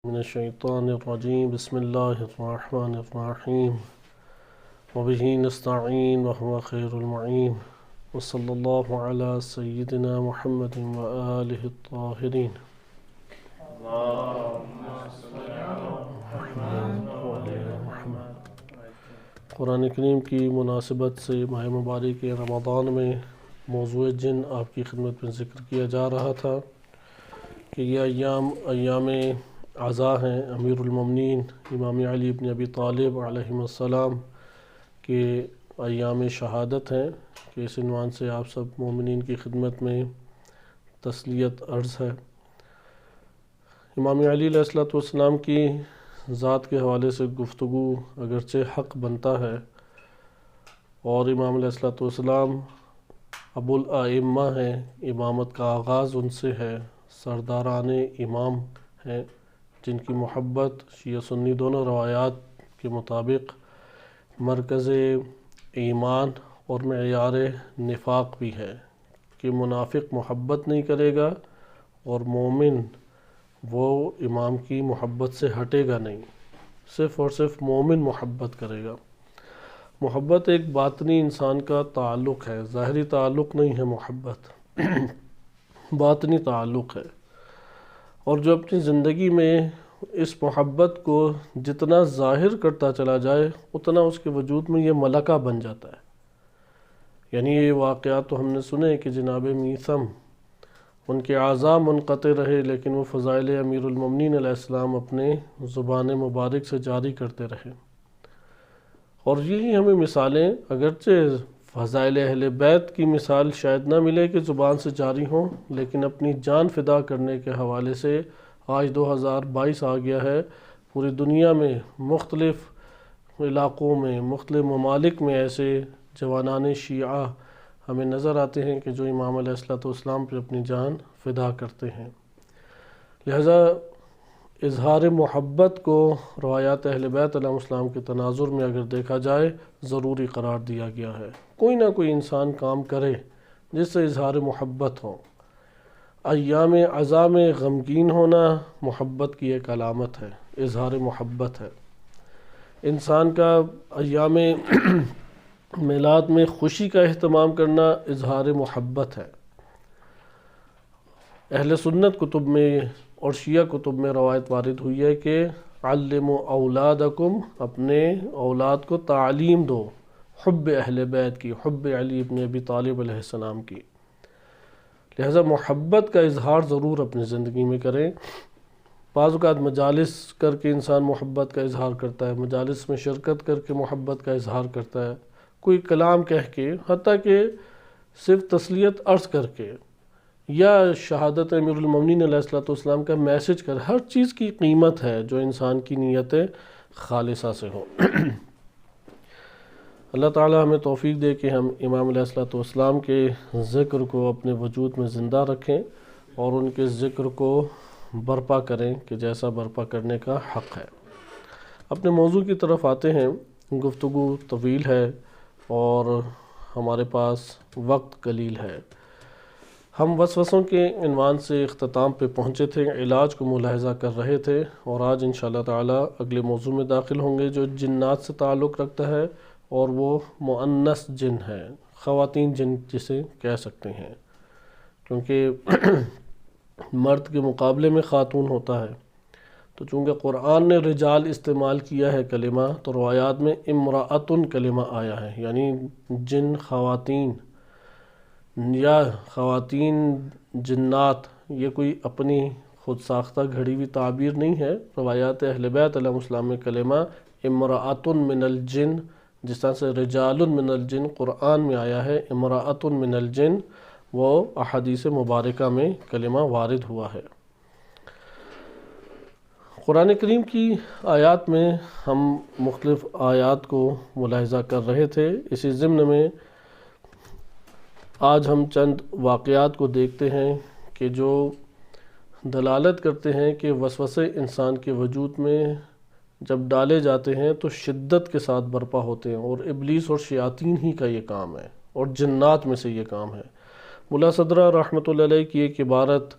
من الشیطان الرجیم بسم اللہ الرحمن الرحیم وبہ نستعین وهو خیر المعین وصلی اللہ علی سیدنا محمد وآلہ الطاہرین قرآن کریم کی مناسبت سے ماہ مبارک رمضان میں موضوع جن آپ کی خدمت میں ذکر کیا جا رہا تھا کہ یہ ایام عزا ہیں امیر المومنین امام علی بن ابی طالب علیہ السلام کے ایام شہادت ہیں کہ اس عنوان سے آپ سب مومنین کی خدمت میں تسلیت عرض ہے۔ امام علی علیہ السلام کی ذات کے حوالے سے گفتگو اگرچہ حق بنتا ہے، اور امام علیہ السلام ابو الائمہ ہیں، امامت کا آغاز ان سے ہے، سرداران امام ہیں جن کی محبت شیعہ سنی دونوں روایات کے مطابق مرکز ایمان اور معیار نفاق بھی ہے کہ منافق محبت نہیں کرے گا اور مومن وہ امام کی محبت سے ہٹے گا نہیں، صرف اور صرف مومن محبت کرے گا۔ محبت ایک باطنی انسان کا تعلق ہے، ظاہری تعلق نہیں ہے، محبت باطنی تعلق ہے، اور جو اپنی زندگی میں اس محبت کو جتنا ظاہر کرتا چلا جائے اتنا اس کے وجود میں یہ ملکہ بن جاتا ہے۔ یعنی یہ واقعات تو ہم نے سنے کہ جناب میثم ان کے اعضاء منقطع رہے لیکن وہ فضائل امیر المومنین علیہ السلام اپنے زبان مبارک سے جاری کرتے رہے، اور یہی ہمیں مثالیں اگرچہ فضائل اہل بیت کی مثال شاید نہ ملے کہ زبان سے جاری ہوں، لیکن اپنی جان فدا کرنے کے حوالے سے آج 2022 آ گیا ہے، پوری دنیا میں مختلف علاقوں میں مختلف ممالک میں ایسے جوانان شیعہ ہمیں نظر آتے ہیں کہ جو امام علیہ السلام پہ اپنی جان فدا کرتے ہیں۔ لہذا اظہار محبت کو روایات اہل بیت علیہ السلام کے تناظر میں اگر دیکھا جائے ضروری قرار دیا گیا ہے۔ کوئی نہ کوئی انسان کام کرے جس سے اظہار محبت ہو۔ ایام عزا میں غمگین ہونا محبت کی ایک علامت ہے، اظہار محبت ہے۔ انسان کا ایام میلاد میں خوشی کا اہتمام کرنا اظہار محبت ہے۔ اہل سنت کتب میں اور شیعہ کتب میں روایت وارد ہوئی ہے کہ علموا اولادکم، اپنے اولاد کو تعلیم دو حب اہل بیت کی، حب علی بن ابی طالب علیہ السلام کی۔ لہذا محبت کا اظہار ضرور اپنی زندگی میں کریں۔ بعض اوقات مجالس کر کے انسان محبت کا اظہار کرتا ہے، مجالس میں شرکت کر کے محبت کا اظہار کرتا ہے، کوئی کلام کہہ کے، حتیٰ کہ صرف تسلیت عرض کر کے، یا شہادت امیر المومنین علیہ السلام کا میسج کر، ہر چیز کی قیمت ہے جو انسان کی نیت خالصہ سے ہو۔ اللہ تعالی ہمیں توفیق دے کہ ہم امام علیہ السلام کے ذکر کو اپنے وجود میں زندہ رکھیں اور ان کے ذکر کو برپا کریں کہ جیسا برپا کرنے کا حق ہے۔ اپنے موضوع کی طرف آتے ہیں۔ گفتگو طویل ہے اور ہمارے پاس وقت قلیل ہے۔ ہم وسوسوں کے عنوان سے اختتام پہ پہنچے تھے، علاج کو ملاحظہ کر رہے تھے، اور آج انشاءاللہ تعالی اگلے موضوع میں داخل ہوں گے جو جنات سے تعلق رکھتا ہے، اور وہ مؤنث جن ہے، خواتین جن جسے کہہ سکتے ہیں، کیونکہ مرد کے مقابلے میں خاتون ہوتا ہے، تو چونکہ قرآن نے رجال استعمال کیا ہے کلمہ، تو روایات میں امرأتن کلمہ آیا ہے، یعنی جن خواتین یا خواتین جنات، یہ کوئی اپنی خود ساختہ گھڑی ہوئی تعبیر نہیں ہے۔ روایات اہل بیت علیہ السلام میں کلمہ امرأتن من الجن، جس طرح سے رجال من الجن قرآن میں آیا ہے، امرأۃ من الجن وہ احادیث مبارکہ میں کلمہ وارد ہوا ہے۔ قرآن کریم کی آیات میں ہم مختلف آیات کو ملاحظہ کر رہے تھے، اسی ضمن میں آج ہم چند واقعات کو دیکھتے ہیں کہ جو دلالت کرتے ہیں کہ وسوسے انسان کے وجود میں جب ڈالے جاتے ہیں تو شدت کے ساتھ برپا ہوتے ہیں، اور ابلیس اور شیاطین ہی کا یہ کام ہے، اور جنات میں سے یہ کام ہے۔ ملا صدرہ رحمۃ اللہ علیہ کی ایک عبارت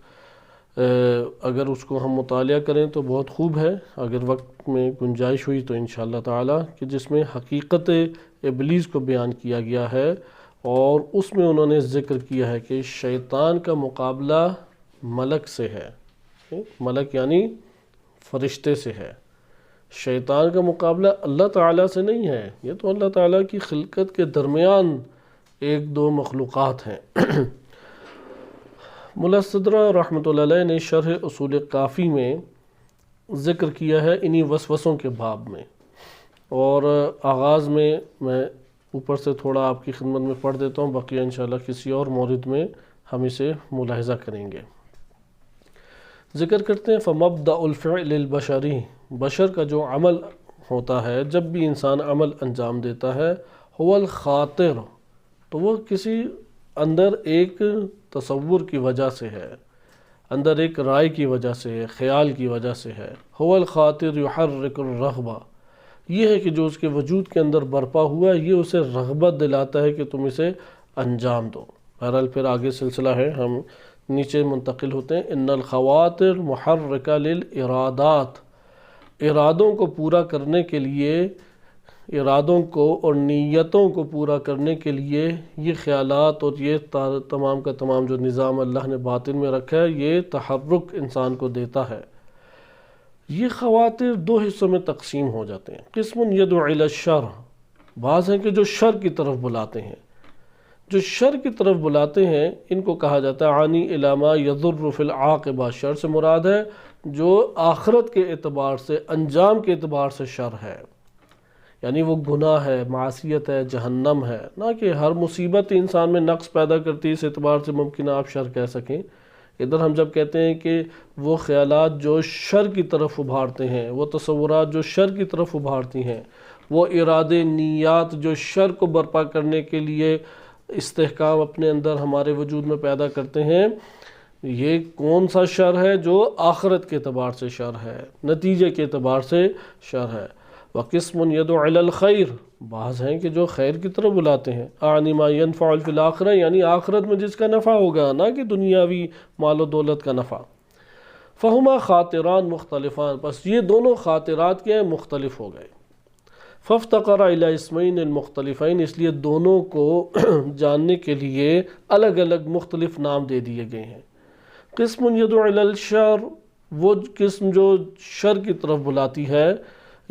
اگر اس کو ہم مطالعہ کریں تو بہت خوب ہے، اگر وقت میں گنجائش ہوئی تو انشاءاللہ تعالی، کہ جس میں حقیقت ابلیس کو بیان کیا گیا ہے، اور اس میں انہوں نے ذکر کیا ہے کہ شیطان کا مقابلہ ملک سے ہے، ملک یعنی فرشتے سے ہے، شیطان کا مقابلہ اللہ تعالیٰ سے نہیں ہے، یہ تو اللہ تعالیٰ کی خلقت کے درمیان ایک دو مخلوقات ہیں۔ ملا صدرہ رحمۃ اللہ علیہ نے شرح اصول کافی میں ذکر کیا ہے انہی وسوسوں کے باب میں، اور آغاز میں اوپر سے تھوڑا آپ کی خدمت میں پڑھ دیتا ہوں، بقیہ انشاءاللہ کسی اور مورد میں ہم اسے ملاحظہ کریں گے۔ ذکر کرتے ہیں فمبدأ الفعل البشری، بشر کا جو عمل ہوتا ہے، جب بھی انسان عمل انجام دیتا ہے، هو الخاطر، تو وہ کسی اندر ایک تصور کی وجہ سے ہے، اندر ایک رائے کی وجہ سے ہے، خیال کی وجہ سے ہے۔ هو الخاطر يحرك الرغبہ، یہ ہے کہ جو اس کے وجود کے اندر برپا ہوا ہے، یہ اسے رغبت دلاتا ہے کہ تم اسے انجام دو۔ بہرحال پھر آگے سلسلہ ہے، ہم نیچے منتقل ہوتے ہیں۔ ان الخواطر محرکہ للارادات، ارادوں کو پورا کرنے کے لیے، ارادوں کو اور نیتوں کو پورا کرنے کے لیے یہ خیالات اور یہ تمام کا تمام جو نظام اللہ نے باطن میں رکھا ہے، یہ تحرک انسان کو دیتا ہے۔ یہ خواطر دو حصوں میں تقسیم ہو جاتے ہیں۔ قسم یدعو الی الشر، بعض ہیں کہ جو شر کی طرف بلاتے ہیں، جو شر کی طرف بلاتے ہیں ان کو کہا جاتا ہے عانی الی ما یضر فی العاقبہ، شر سے مراد ہے جو آخرت کے اعتبار سے، انجام کے اعتبار سے شر ہے، یعنی وہ گناہ ہے، معصیت ہے، جہنم ہے، نہ کہ ہر مصیبت انسان میں نقص پیدا کرتی ہے، اس اعتبار سے ممکن آپ شر کہہ سکیں۔ ادھر ہم جب کہتے ہیں کہ وہ خیالات جو شر کی طرف ابھارتے ہیں، وہ تصورات جو شر کی طرف ابھارتی ہیں، وہ ارادے، نیات جو شر کو برپا کرنے کے لیے استحکام اپنے اندر ہمارے وجود میں پیدا کرتے ہیں، یہ کون سا شر ہے؟ جو آخرت کے اعتبار سے شر ہے، نتیجے کے اعتبار سے شر ہے۔ وَقِسْمٌ يَدْعُو إِلَى الْخَيْرِ، بعض ہیں کہ جو خیر کی طرف بلاتے ہیں، اعنی ما ينفع فی الآخرہ، یعنی آخرت میں جس کا نفع ہوگا، نہ کہ دنیاوی مال و دولت کا نفع۔ فہما خاطران مختلفان، بس یہ دونوں خاطرات کے مختلف ہو گئے۔ فافتقر الی اسمین المختلفین، اس لیے دونوں کو جاننے کے لیے الگ الگ مختلف نام دے دیے گئے ہیں۔ قسم یدعو الی الشر، وہ قسم جو شر کی طرف بلاتی ہے،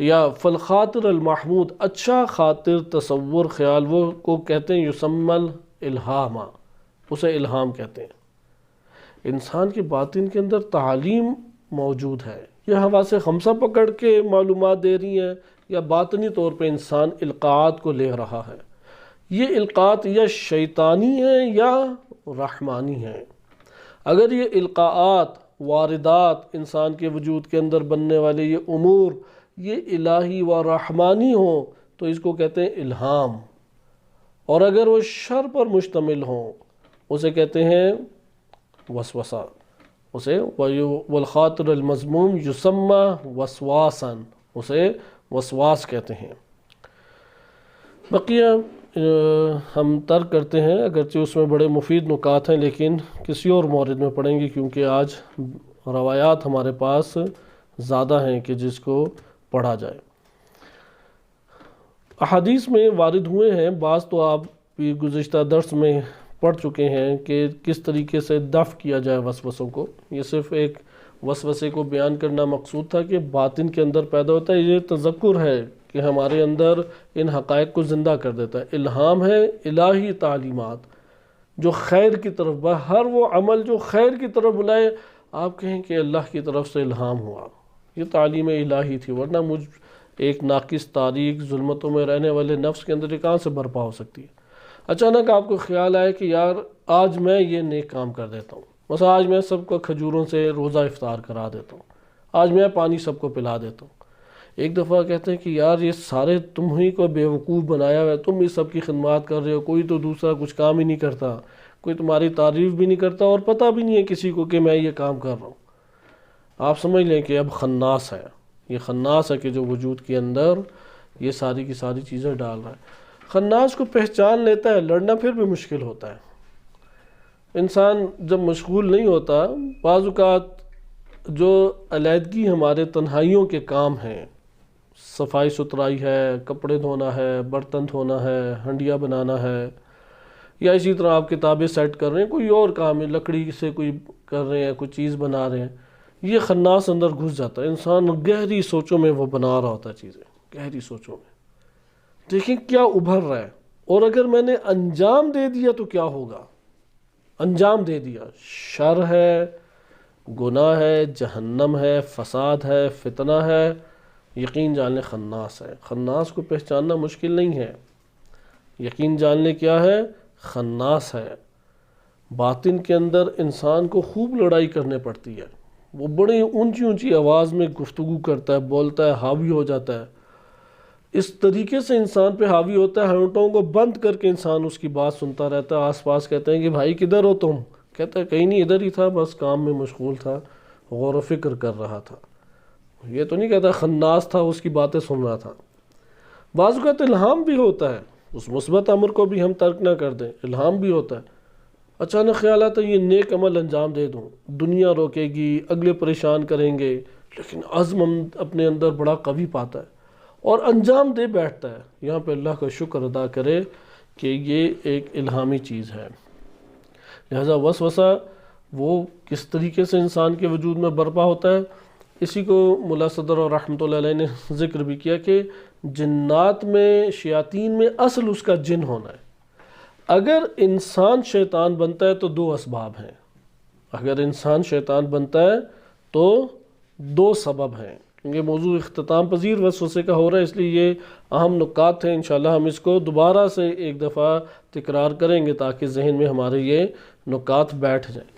یا فالخاطر المحمود، اچھا خاطر، تصور، خیال، وہ کو کہتے ہیں یسمی الالہام، اسے الہام کہتے ہیں۔ انسان کے باطن کے اندر تعلیم موجود ہے، یہ حواس خمسہ پکڑ کے معلومات دے رہی ہیں، یا باطنی طور پہ انسان القاعات کو لے رہا ہے۔ یہ القاعات یا شیطانی ہیں یا رحمانی ہیں۔ اگر یہ القاعات، واردات، انسان کے وجود کے اندر بننے والے یہ امور، یہ الہی و رحمانی ہوں تو اس کو کہتے ہیں الہام، اور اگر وہ شر پر مشتمل ہوں اسے کہتے ہیں وسوسہ، اسے والخاطر المذموم یسمى وسواسا، اسے وسواس کہتے ہیں۔ بقیہ ہم ترک کرتے ہیں، اگرچہ اس میں بڑے مفید نکات ہیں، لیکن کسی اور مورد میں پڑھیں گے، کیونکہ آج روایات ہمارے پاس زیادہ ہیں کہ جس کو پڑھا جائے۔ احادیث میں وارد ہوئے ہیں، بعض تو آپ بھی گزشتہ درس میں پڑھ چکے ہیں کہ کس طریقے سے دفع کیا جائے وسوسوں کو۔ یہ صرف ایک وسوسے کو بیان کرنا مقصود تھا کہ باطن کے اندر پیدا ہوتا ہے، یہ تذکر ہے کہ ہمارے اندر ان حقائق کو زندہ کر دیتا ہے۔ الہام ہے الہی تعلیمات جو خیر کی طرف، ہر وہ عمل جو خیر کی طرف بلائے، آپ کہیں کہ اللہ کی طرف سے الہام ہوا، یہ تعلیم الہی تھی، ورنہ مجھ ایک ناقص تاریک ظلمتوں میں رہنے والے نفس کے اندر یہ کہاں سے برپا ہو سکتی ہے؟ اچانک آپ کو خیال آئے کہ یار آج میں یہ نیک کام کر دیتا ہوں، بس آج میں سب کو کھجوروں سے روزہ افطار کرا دیتا ہوں، آج میں پانی سب کو پلا دیتا ہوں۔ ایک دفعہ کہتے ہیں کہ یار یہ سارے تم ہی کو بیوقوف بنایا ہوا ہے، تم ہی سب کی خدمات کر رہے ہو، کوئی تو دوسرا کچھ کام ہی نہیں کرتا، کوئی تمہاری تعریف بھی نہیں کرتا، اور پتہ بھی نہیں ہے کسی کو کہ میں یہ کام کر رہا ہوں۔ آپ سمجھ لیں کہ اب خناس ہے، یہ خناس ہے کہ جو وجود کے اندر یہ ساری کی ساری چیزیں ڈال رہا ہے۔ خناس کو پہچان لیتا ہے، لڑنا پھر بھی مشکل ہوتا ہے، انسان جب مشغول نہیں ہوتا، بعض اوقات جو علیحدگی ہمارے تنہائیوں کے کام ہیں، صفائی ستھرائی ہے، کپڑے دھونا ہے، برتن دھونا ہے، ہنڈیا بنانا ہے، یا اسی طرح آپ کتابیں سیٹ کر رہے ہیں، کوئی اور کام ہے، لکڑی سے کوئی کر رہے ہیں، کوئی چیز بنا رہے ہیں، یہ خناس اندر گھس جاتا ہے، انسان گہری سوچوں میں وہ بنا رہا ہوتا ہے چیزیں، گہری سوچوں میں، دیکھیں کیا ابھر رہا ہے، اور اگر میں نے انجام دے دیا تو کیا ہوگا؟ انجام دے دیا، شر ہے، گناہ ہے، جہنم ہے، فساد ہے، فتنہ ہے، یقین جان لیں خناس ہے۔ خناس کو پہچاننا مشکل نہیں ہے، یقین جان لیں کیا ہے؟ خناس ہے۔ باطن کے اندر انسان کو خوب لڑائی کرنے پڑتی ہے، وہ بڑی اونچی اونچی آواز میں گفتگو کرتا ہے، بولتا ہے، حاوی ہو جاتا ہے، اس طریقے سے انسان پہ حاوی ہوتا ہے، ہونٹوں کو بند کر کے انسان اس کی بات سنتا رہتا ہے۔ آس پاس کہتے ہیں کہ بھائی کدھر ہو تم؟ کہتا ہے کہیں نہیں، ادھر ہی تھا، بس کام میں مشغول تھا، غور و فکر کر رہا تھا۔ یہ تو نہیں کہتا خناس تھا، اس کی باتیں سن رہا تھا۔ بعض اوقات الہام بھی ہوتا ہے، اس مثبت امر کو بھی ہم ترک نہ کر دیں، الہام بھی ہوتا ہے، اچانک خیال آتا ہے یہ نیک عمل انجام دے دوں، دنیا روکے گی، اگلے پریشان کریں گے، لیکن عزم اپنے اندر بڑا قوی پاتا ہے اور انجام دے بیٹھتا ہے۔ یہاں پہ اللہ کا شکر ادا کرے کہ یہ ایک الہامی چیز ہے۔ لہذا وسوسہ وہ کس طریقے سے انسان کے وجود میں برپا ہوتا ہے، اسی کو ملا صدر اور رحمۃ اللہ علیہ نے ذکر بھی کیا کہ جنات میں، شیاطین میں اصل اس کا جن ہونا ہے۔ اگر انسان شیطان بنتا ہے تو دو اسباب ہیں، اگر انسان شیطان بنتا ہے تو دو سبب ہیں، کیونکہ موضوع اختتام پذیر وسوسے کا ہو رہا ہے، اس لیے یہ اہم نکات ہیں، انشاءاللہ ہم اس کو دوبارہ سے ایک دفعہ تکرار کریں گے تاکہ ذہن میں ہمارے یہ نکات بیٹھ جائیں۔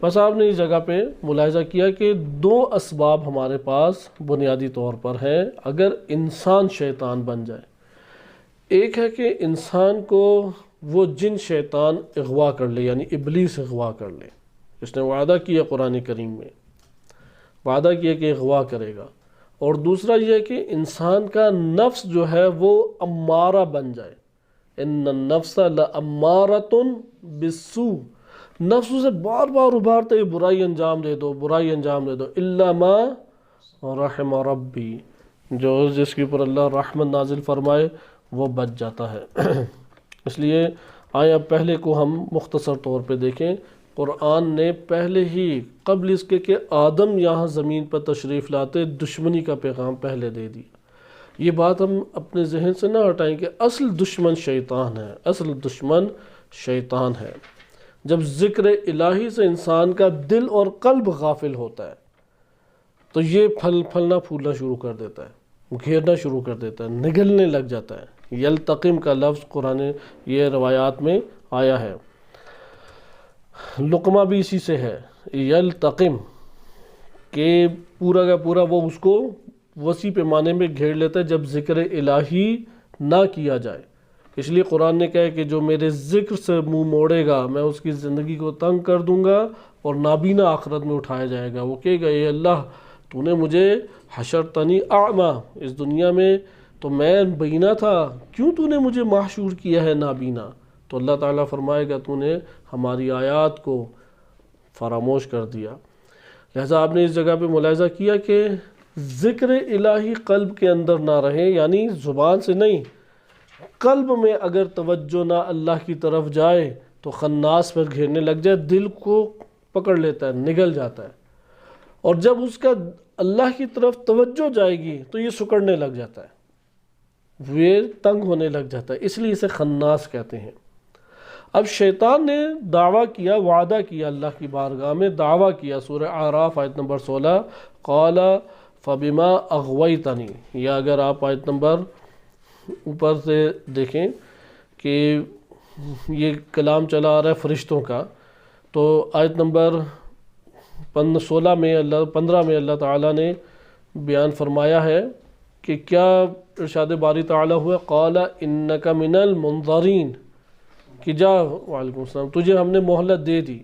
بس آپ نے اس جگہ پہ ملاحظہ کیا کہ دو اسباب ہمارے پاس بنیادی طور پر ہیں اگر انسان شیطان بن جائے۔ ایک ہے کہ انسان کو وہ جن شیطان اغوا کر لے، یعنی ابلیس اغوا کر لے، اس نے وعدہ کیا قرآن کریم میں، وعدہ کیا کہ اغوا کرے گا۔ اور دوسرا یہ ہے کہ انسان کا نفس جو ہے وہ امارہ بن جائے، ان النفس لامارۃ بالسوء، نفس اسے بار بار ابھارتے ہیں برائی انجام دے دو، برائی انجام دے دو، الا ما رحم ربی، جو جس کے اوپر اللہ رحمت نازل فرمائے وہ بچ جاتا ہے۔ اس لیے آئیں اب پہلے کو ہم مختصر طور پہ دیکھیں۔ قرآن نے پہلے ہی قبل اس کے کہ آدم یہاں زمین پر تشریف لاتے دشمنی کا پیغام پہلے دے دیا۔ یہ بات ہم اپنے ذہن سے نہ ہٹائیں کہ اصل دشمن شیطان ہے، اصل دشمن شیطان ہے۔ جب ذکر الہی سے انسان کا دل اور قلب غافل ہوتا ہے تو یہ پھلنا پھولنا شروع کر دیتا ہے، گھیرنا شروع کر دیتا ہے، نگلنے لگ جاتا ہے۔ یلتقم کا لفظ قرآن یہ روایات میں آیا ہے، لقمہ بھی اسی سے ہے، یلتقم، کہ پورا کا پورا وہ اس کو وسیع پیمانے میں گھیر لیتا ہے جب ذکر الہی نہ کیا جائے۔ اس لیے قرآن نے کہا کہ جو میرے ذکر سے منہ موڑے گا میں اس کی زندگی کو تنگ کر دوں گا اور نابینا آخرت میں اٹھایا جائے گا۔ وہ کہے گا اے اللہ تو نے مجھے حشرتنی اعمیٰ، اس دنیا میں تو میں بینا تھا، کیوں تو نے مجھے محشور کیا ہے نابینا؟ تو اللہ تعالیٰ فرمائے گا تو نے ہماری آیات کو فراموش کر دیا۔ لہذا آپ نے اس جگہ پہ ملاحظہ کیا کہ ذکر الہی قلب کے اندر نہ رہے، یعنی زبان سے نہیں، قلب میں اگر توجہ نہ اللہ کی طرف جائے تو خناس پر گھیرنے لگ جائے، دل کو پکڑ لیتا ہے، نگل جاتا ہے، اور جب اس کا اللہ کی طرف توجہ جائے گی تو یہ سکڑنے لگ جاتا ہے، یہ تنگ ہونے لگ جاتا ہے، اس لیے اسے خناس کہتے ہیں۔ اب شیطان نے دعویٰ کیا، وعدہ کیا اللہ کی بارگاہ میں، دعویٰ کیا، سورہ اعراف آیت نمبر 16، قال فبما اغویتنی، یا اگر آپ آیت نمبر اوپر سے دیکھیں کہ یہ کلام چلا آ رہا ہے فرشتوں کا، تو آیت نمبر 15 میں اللہ تعالیٰ نے بیان فرمایا ہے کہ کیا ارشاد باری تعالیٰ ہوا، قال انک من المنظرین، کہ جا، وعلیکم السلام، تجھے ہم نے مہلت دے دی،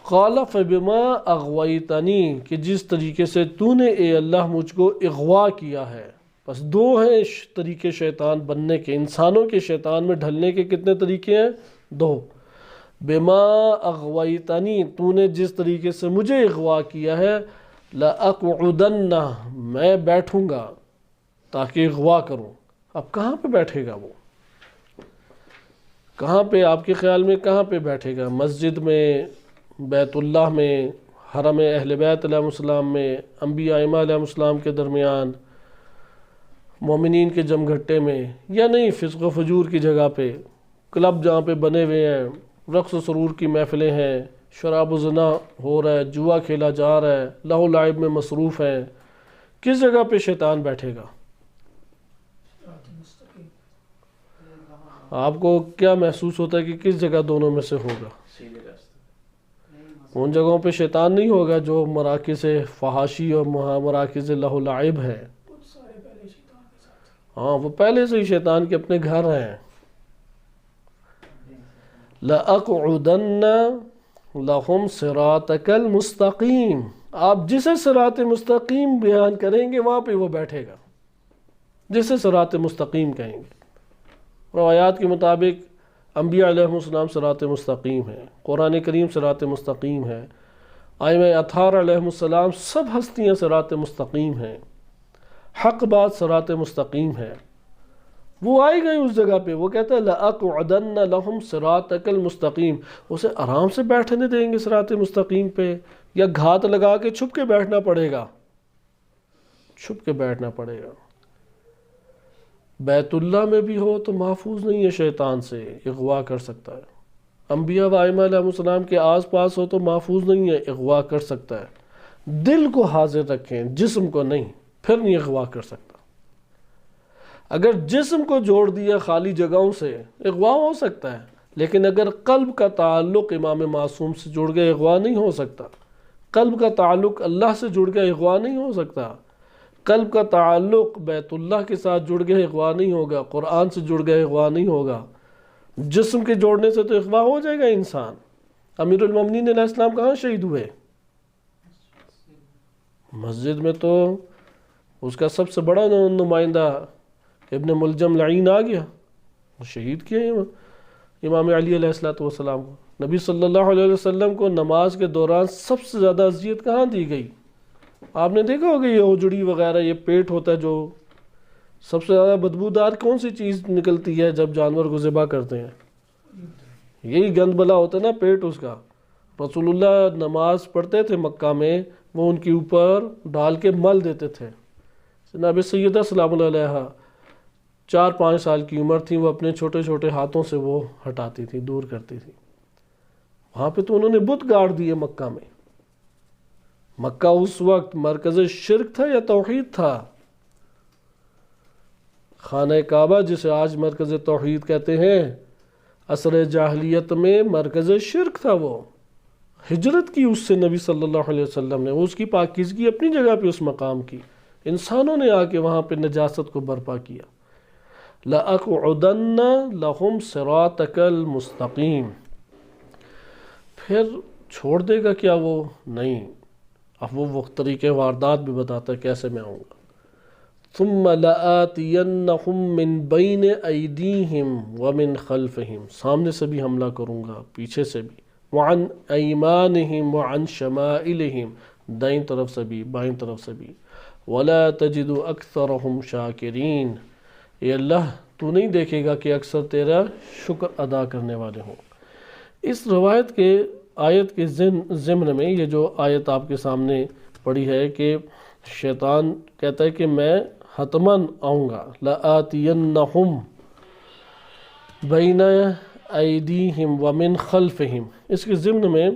قال فبما اغویتنی، کہ جس طریقے سے تو نے اے اللہ مجھ کو اغوا کیا ہے۔ بس دو ہیں طریقے شیطان بننے کے، انسانوں کے شیطان میں ڈھلنے کے کتنے طریقے ہیں؟ دو۔ بما اغویتنی، تو نے جس طریقے سے مجھے اغوا کیا ہے، لأقعدن، میں بیٹھوں گا تاکہ اغوا کروں۔ اب کہاں پہ بیٹھے گا وہ؟ کہاں پہ آپ کے خیال میں کہاں پہ بیٹھے گا؟ مسجد میں، بیت اللہ میں، حرم اہل بیت علیہ السلام میں، انبیاء ائمہ علیہ السلام کے درمیان، مومنین کے جمگھٹے میں، یا نہیں فسق و فجور کی جگہ پہ، کلب جہاں پہ بنے ہوئے ہیں، رقص و سرور کی محفلیں ہیں، شراب و زنا ہو رہا ہے، جوا کھیلا جا رہا ہے، لہو لعب میں مصروف ہیں، کس جگہ پہ شیطان بیٹھے گا؟ آپ کو کیا محسوس ہوتا ہے کہ کس جگہ دونوں میں سے ہوگا؟ ان جگہوں پہ شیطان نہیں ہوگا جو مراکز فحاشی اور مراکز لہو لعب ہے، ہاں وہ پہلے سے ہی شیطان کے اپنے گھر ہیں۔ لَأَقْعُدَنَّ لَهُمْ صِرَاطَكَ الْمُسْتَقِيمِ، آپ جسے صراط مستقیم بیان کریں گے وہاں پہ وہ بیٹھے گا، جسے صراط مستقیم کہیں گے۔ روایات کے مطابق انبیاء علیہ السلام صراط مستقیم ہیں، قرآن کریم صراط مستقیم ہے، ائمہ اطہار علیہ السلام سب ہستیاں صراط مستقیم ہیں، حق بات صراط مستقیم ہے۔ وہ آئے گئے اس جگہ پہ، وہ کہتا ہے لَأَقْعُدَنَّ لَهُمْ صِرَاطَكَ الْمُسْتَقِيمِ، اسے آرام سے بیٹھنے دیں گے صراط مستقیم پہ، یا گھات لگا کے چھپ کے بیٹھنا پڑے گا؟ چھپ کے بیٹھنا پڑے گا۔ بیت اللہ میں بھی ہو تو محفوظ نہیں ہے شیطان سے، اغوا کر سکتا ہے۔ انبیاء و ائمہ علیہ السلام کے آس پاس ہو تو محفوظ نہیں ہے، اغوا کر سکتا ہے۔ دل کو حاضر رکھیں، جسم کو نہیں، پھر نہیں اغوا کر سکتا۔ اگر جسم کو جوڑ دیا خالی جگہوں سے، اغوا ہو سکتا ہے، لیکن اگر قلب کا تعلق امام معصوم سے جڑ گیا اغوا نہیں ہو سکتا۔ قلب کا تعلق اللہ سے جڑ گیا اغوا نہیں ہو سکتا۔ قلب کا تعلق بیت اللہ کے ساتھ جڑ گیا اغوا نہیں ہوگا، قرآن سے جڑ گیا اغوا نہیں ہوگا۔ جسم کے جوڑنے سے تو اغوا ہو جائے گا انسان۔ امیر المومنین علیہ السلام کہاں شہید ہوئے؟ مسجد میں تو اس کا سب سے بڑا نمائندہ ابن ملجم لعین آ گیا، وہ شہید کیا امام علی علیہ السلام کو۔ نبی صلی اللہ علیہ وسلم کو نماز کے دوران سب سے زیادہ اذیت کہاں دی گئی؟ آپ نے دیکھا ہوگا یہ اجڑی وغیرہ، یہ پیٹ ہوتا ہے جو سب سے زیادہ بدبودار کون سی چیز نکلتی ہے جب جانور کو ذبح کرتے ہیں؟ یہی گند بلا ہوتا ہے نا پیٹ اس کا۔ رسول اللہ نماز پڑھتے تھے مکہ میں، وہ ان کے اوپر ڈال کے مل دیتے تھے۔ جناب سیدہ سلام اللہ علیہا 4-5 سال کی عمر تھی، وہ اپنے چھوٹے چھوٹے ہاتھوں سے وہ ہٹاتی تھی، دور کرتی تھی۔ وہاں پہ تو انہوں نے بت گاڑ دیے مکہ میں۔ مکہ اس وقت مرکز شرک تھا یا توحید تھا؟ خانہ کعبہ جسے آج مرکز توحید کہتے ہیں، عصر جاہلیت میں مرکز شرک تھا۔ وہ ہجرت کی اس سے نبی صلی اللہ علیہ وسلم نے، وہ اس کی پاکیزگی اپنی جگہ پہ اس مقام کی، انسانوں نے آ کے وہاں پہ نجاست کو برپا کیا۔ لَأَقْعُدَنَّ لَهُمْ صِرَاطَكَ الْمُسْتَقِيمِ، پھر چھوڑ دے گا کیا وہ؟ نہیں، اب وہ طریقے واردات بھی بتاتا ہے کیسے میں آؤں گا۔ ثُمَّ لَآتِيَنَّهُمْ مِنْ بَيْنِ أَيْدِيهِمْ وَمِنْ خَلْفِهِمْ، سامنے سے بھی حملہ کروں گا، پیچھے سے بھی، وَعَنْ أَيْمَانِهِمْ وَعَنْ شَمَائِلِهِمْ، دائیں طرف سے بھی بائیں طرف سے بھی، وَلَا تَجِدُ أَكْثَرَهُمْ شَاكِرِينَ، اے اللہ تو نہیں دیکھے گا کہ اکثر تیرا شکر ادا کرنے والے ہوں۔ اس روایت کے آیت کے ضمن میں یہ جو آیت آپ کے سامنے پڑھی ہے کہ شیطان کہتا ہے کہ میں حتماً آؤں گا، لَآتِيَنَّهُمْ بَيْنَ أَيْدِيهِمْ وَمِنْ خَلْفِهِمْ، اس کے ضمن میں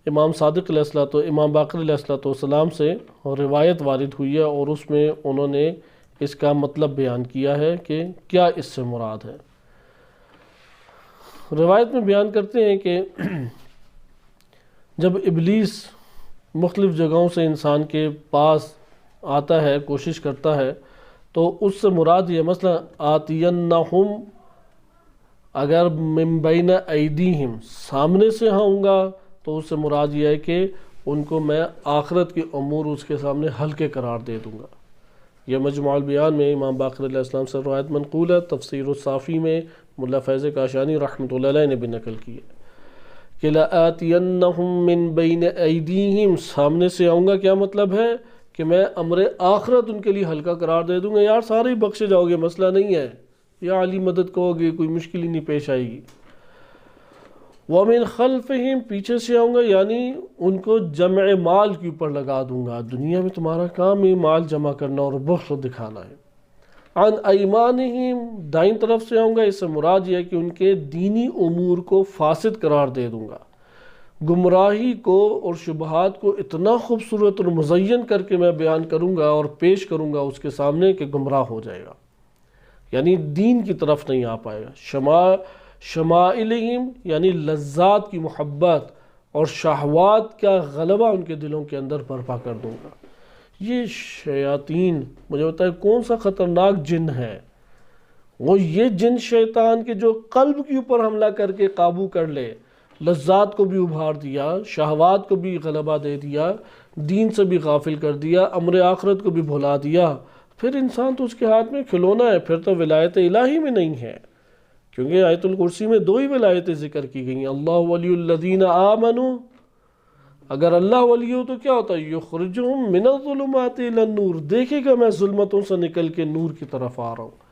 امام صادق علیہ السلام، امام باقر علیہ السلام سے روایت وارد ہوئی ہے، اور اس میں انہوں نے اس کا مطلب بیان کیا ہے کہ کیا اس سے مراد ہے۔ روایت میں بیان کرتے ہیں کہ جب ابلیس مختلف جگہوں سے انسان کے پاس آتا ہے، کوشش کرتا ہے، تو اس سے مراد یہ مثلا آتینہم، اگر من بین ایدیہم، سامنے سے آؤں گا تو اس سے مراد یہ ہے کہ ان کو میں آخرت کے امور اس کے سامنے ہلکے قرار دے دوں گا۔ یہ مجموع البیان میں امام باقر علیہ السلام سے روایت منقول ہے، تفسیر الصافی میں ملا فیض کاشانی رحمۃ اللہ علیہ نے بھی نقل کی ہے۔ کہ لآتینہم من بین ایدیہم، سامنے سے آؤں گا، کیا مطلب ہے کہ میں امر آخرت ان کے لیے ہلکا قرار دے دوں گا، یار سارے ہی بخشے جاؤ گے، مسئلہ نہیں ہے، یا علی مدد کہو گے کوئی مشکل ہی نہیں پیش آئے گی۔ وَمِن خَلْفِهِمْ، پیچھے سے آؤں گا، یعنی ان کو جمع مال کے اوپر لگا دوں گا، دنیا میں تمہارا کام ہی مال جمع کرنا اور بخل دکھانا ہے۔ عن ایمانہم، دائیں طرف سے آؤں گا، اس سے مراد یہ ہے کہ ان کے دینی امور کو فاسد قرار دے دوں گا، گمراہی کو اور شبہات کو اتنا خوبصورت اور مزین کر کے میں بیان کروں گا اور پیش کروں گا اس کے سامنے کہ گمراہ ہو جائے گا، یعنی دین کی طرف نہیں آ پائے گا۔ شمائلہم، یعنی لذات کی محبت اور شہوات کا غلبہ ان کے دلوں کے اندر برپا کر دوں گا۔ یہ شیاطین، مجھے بتائے کون سا خطرناک جن ہے؟ وہ یہ جن شیطان کے جو قلب کے اوپر حملہ کر کے قابو کر لے، لذات کو بھی ابھار دیا، شہوات کو بھی غلبہ دے دیا، دین سے بھی غافل کر دیا، امر آخرت کو بھی بھلا دیا، پھر انسان تو اس کے ہاتھ میں کھلونا ہے، پھر تو ولایت الہی میں نہیں ہے، کیونکہ آیت الکرسی میں 2 ہی ولایتیں ذکر کی گئی ہیں، اللہ ولی الذین آمنوا، اگر اللہ ولی ہو تو کیا ہوتا ہے؟ یخرجہم من الظلمات الی النور، دیکھے گا میں ظلمتوں سے نکل کے نور کی طرف آ رہا ہوں،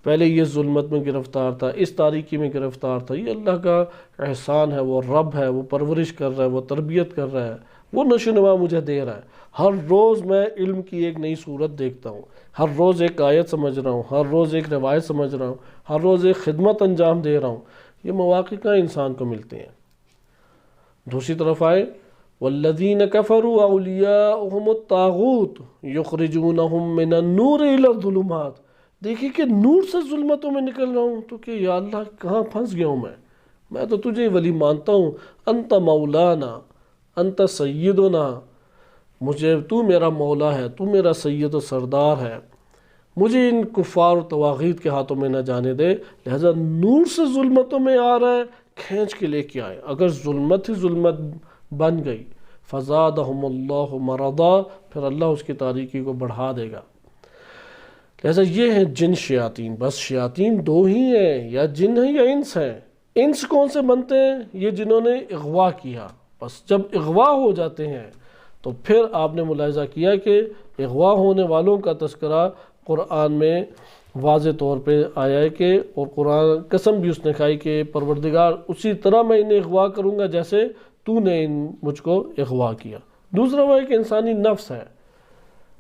پہلے یہ ظلمت میں گرفتار تھا، اس تاریکی میں گرفتار تھا، یہ اللہ کا احسان ہے، وہ رب ہے، وہ پرورش کر رہا ہے، وہ تربیت کر رہا ہے، وہ نشو و نما مجھے دے رہا ہے، ہر روز میں علم کی ایک نئی صورت دیکھتا ہوں، ہر روز ایک آیت سمجھ رہا ہوں، ہر روز ایک روایت سمجھ رہا ہوں، ہر روز ایک خدمت انجام دے رہا ہوں، یہ مواقع کہاں انسان کو ملتے ہیں؟ دوسری طرف آئے والذین کفروا اولیاؤہم الطاغوت یخرجونہم من النور الی الظلمات، دیکھیے کہ نور سے ظلمتوں میں نکل رہا ہوں، تو کہ یا اللہ کہاں پھنس گیا ہوں میں تو تجھے ولی مانتا ہوں، انت مولانا انت سیدنا، مجھے تو میرا مولا ہے، تو میرا سید و سردار ہے، مجھے ان کفار و طواغیت کے ہاتھوں میں نہ جانے دے، لہذا نور سے ظلمتوں میں آ رہا ہے، کھینچ کے لے کے آئے، اگر ظلمت ہی ظلمت بن گئی فزادہم اللہ مرضا، پھر اللہ اس کی تاریکی کو بڑھا دے گا۔ لہذا یہ ہیں جن شیاطین، بس شیاطین 2 ہی ہیں، یا جن ہیں یا انس ہیں۔ انس کون سے بنتے ہیں؟ یہ جنہوں نے اغوا کیا، بس جب اغوا ہو جاتے ہیں تو پھر آپ نے ملاحظہ کیا کہ اغوا ہونے والوں کا تذکرہ قرآن میں واضح طور پہ آیا ہے کہ، اور قرآن قسم بھی اس نے کھائی کہ پروردگار اسی طرح میں انہیں اغوا کروں گا جیسے تو نے مجھ کو اغوا کیا۔ دوسرا وہ ایک انسانی نفس ہے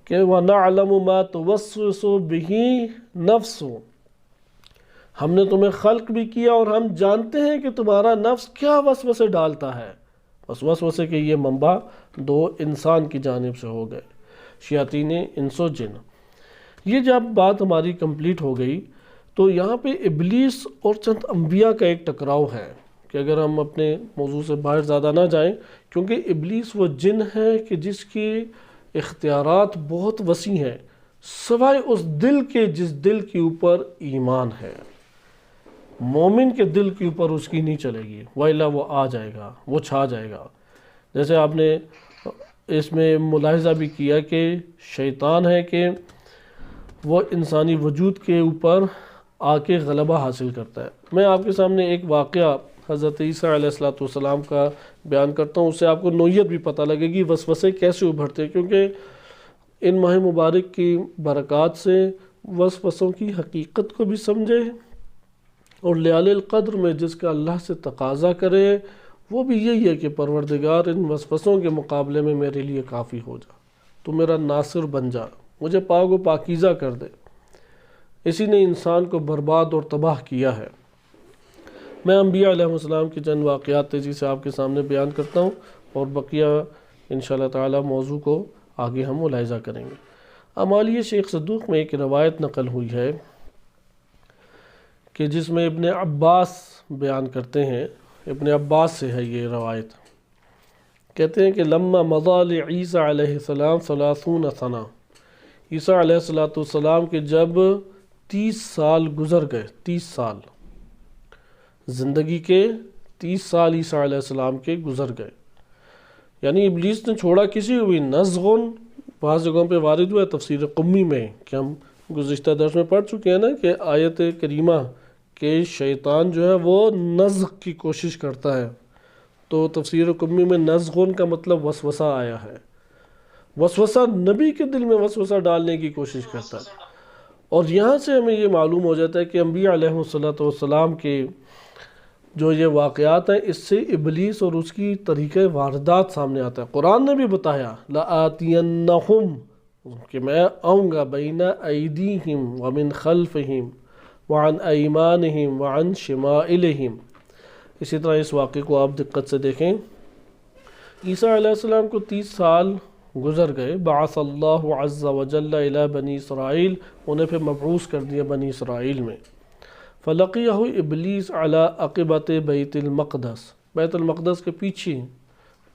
کہ وَنَعْلَمُ مَا تُوَسْوِسُ بِهِ نَفْسُ، ہم نے تمہیں خلق بھی کیا اور ہم جانتے ہیں کہ تمہارا نفس کیا وسوسے ڈالتا ہے، بس وسوسے کے یہ منبع 2 انسان کی جانب سے ہو گئے، شیاطین انس و جن۔ یہ جب بات ہماری کمپلیٹ ہو گئی تو یہاں پہ ابلیس اور چند انبیاء کا ایک ٹکراؤ ہے کہ اگر ہم اپنے موضوع سے باہر زیادہ نہ جائیں، کیونکہ ابلیس وہ جن ہے کہ جس کی اختیارات بہت وسیع ہیں، سوائے اس دل کے جس دل کے اوپر ایمان ہے، مومن کے دل کے اوپر اس کی نہیں چلے گی، وَإِلَّا وہ آ جائے گا، وہ چھا جائے گا۔ جیسے آپ نے اس میں ملاحظہ بھی کیا کہ شیطان ہے کہ وہ انسانی وجود کے اوپر آ کے غلبہ حاصل کرتا ہے۔ میں آپ کے سامنے ایک واقعہ حضرت عیسیٰ علیہ السلام کا بیان کرتا ہوں، اس سے آپ کو نوعیت بھی پتہ لگے گی وسوسے کیسے ابھرتے ہیں، کیونکہ ان ماہ مبارک کی برکات سے وسوسوں کی حقیقت کو بھی سمجھے، اور لیال القدر میں جس کا اللہ سے تقاضا کرے وہ بھی یہی ہے کہ پروردگار ان وسوسوں کے مقابلے میں میرے لیے کافی ہو جا، تو میرا ناصر بن جا، مجھے پاک و پاکیزہ کر دے۔ اسی نے انسان کو برباد اور تباہ کیا ہے۔ میں انبیاء علیہ السلام کی چند واقعات تیزی سے آپ کے سامنے بیان کرتا ہوں، اور بقیہ انشاءاللہ تعالی موضوع کو آگے ہم ملاحظہ کریں گے۔ امالی شیخ صدوق میں ایک روایت نقل ہوئی ہے کہ جس میں ابن عباس بیان کرتے ہیں، ابن عباس سے ہے یہ روایت، کہتے ہیں کہ لما مضى لعیسیٰ علیہ السلام 30 سنہ، عیسیٰ علیہ السلام کے جب 30 سال گزر گئے، 30 سال زندگی کے 30 سال عیسیٰ علیہ السلام کے گزر گئے، یعنی ابلیس نے چھوڑا کسی کو بھی، نزغن بعض جگہوں پہ وارد ہوا ہے تفسیر قمی میں کہ ہم گزشتہ درس میں پڑھ چکے ہیں نا کہ آیت کریمہ کہ شیطان جو ہے وہ نزغ کی کوشش کرتا ہے، تو تفسیر قمی میں نزغن کا مطلب وسوسہ آیا ہے۔ وسوسہ نبی کے دل میں وسوسہ ڈالنے کی کوشش کرتا ہے، اور یہاں سے ہمیں یہ معلوم ہو جاتا ہے کہ انبیاء علیہ السلام کے جو یہ واقعات ہیں، اس سے ابلیس اور اس کی طریقہ واردات سامنے آتا ہے۔ قرآن نے بھی بتایا لَآتِيَنَّهُمْ کہ میں آؤں گا بین ایدیہم ومن خلفہم وعن ایمانہم وعن شمائلہم۔ اسی طرح اس واقعے کو آپ دقت سے دیکھیں۔ عیسیٰ علیہ السلام کو 30 سال گزر گئے، بعث اللہ عز وجل الی بنی اسرائیل، انہیں پھر مبعوث کر دیا بنی اسرائیل میں۔ فلقیہ ابلیس علی عقبۃ بیت المقدس، بیت المقدس کے پیچھے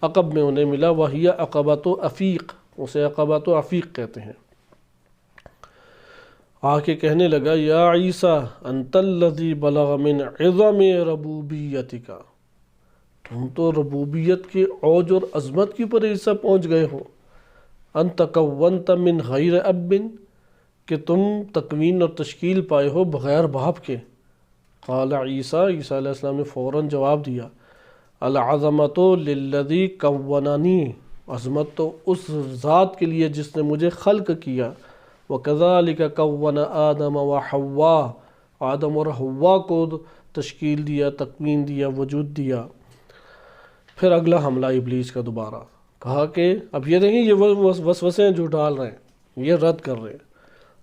عقب میں انہیں ملا، وہی عقبۃ عفیق، اسے عقبۃ عفیق کہتے ہیں۔ آ کے کہنے لگا یا عیسیٰ انت الذی بلغ من عظم ربوبیتک، تم تو ربوبیت کے اوج اور عظمت کے اوپر عیسیٰ پہنچ گئے ہو۔ انت کونت من غیر اب، کہ تم تکوین اور تشکیل پائے ہو بغیر باپ کے۔ قال عیسیٰ، عیسیٰ علیہ السلام نے فوراً جواب دیا العظمۃ للذی کوننی، عظمت تو اس ذات کے لیے جس نے مجھے خلق کیا۔ وَكَذَلِكَ كَوَّنَ آدَمَ وَحَوَّا، آدم اور حوا کو تشکیل دیا، تکوین دیا، وجود دیا۔ پھر اگلا حملہ ابلیس کا دوبارہ، کہا کہ اب یہ دیکھیں یہ وسوسے جو ڈال رہے ہیں، یہ رد کر رہے ہیں،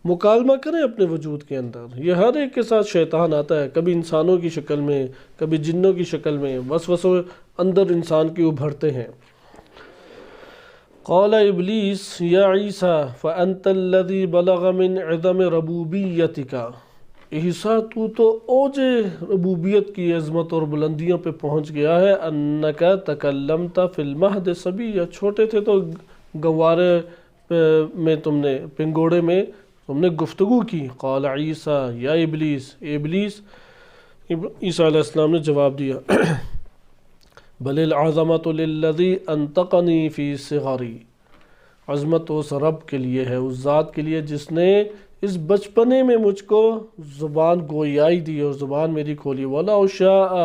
مکالمہ کریں اپنے وجود کے اندر۔ یہ ہر ایک کے ساتھ شیطان آتا ہے، کبھی انسانوں کی شکل میں، کبھی جنوں کی شکل میں، وسوسے اندر انسان کے ابھرتے ہیں۔ قال ابلیس یا عیسیٰ فانت الذی بلغ من عظم ربوبیتک، عیسیٰ تو اوج ربوبیت کی عظمت اور بلندیوں پہ پہنچ گیا ہے۔ انک تکلمت فی المہد صبیا، چھوٹے تھے تو گوارے میں تم نے، پنگوڑے میں تم نے گفتگو کی۔ قال عیسیٰ یا ابلیس، ابلیس، عیسیٰ علیہ السلام نے جواب دیا بل العظمۃ للذی انطقنی فی صغری، عظمت اس رب کے لیے ہے، اس ذات کے لیے جس نے اس بچپنے میں مجھ کو زبان گویائی دی اور زبان میری کھولی۔ وَلَوْ شَاءَ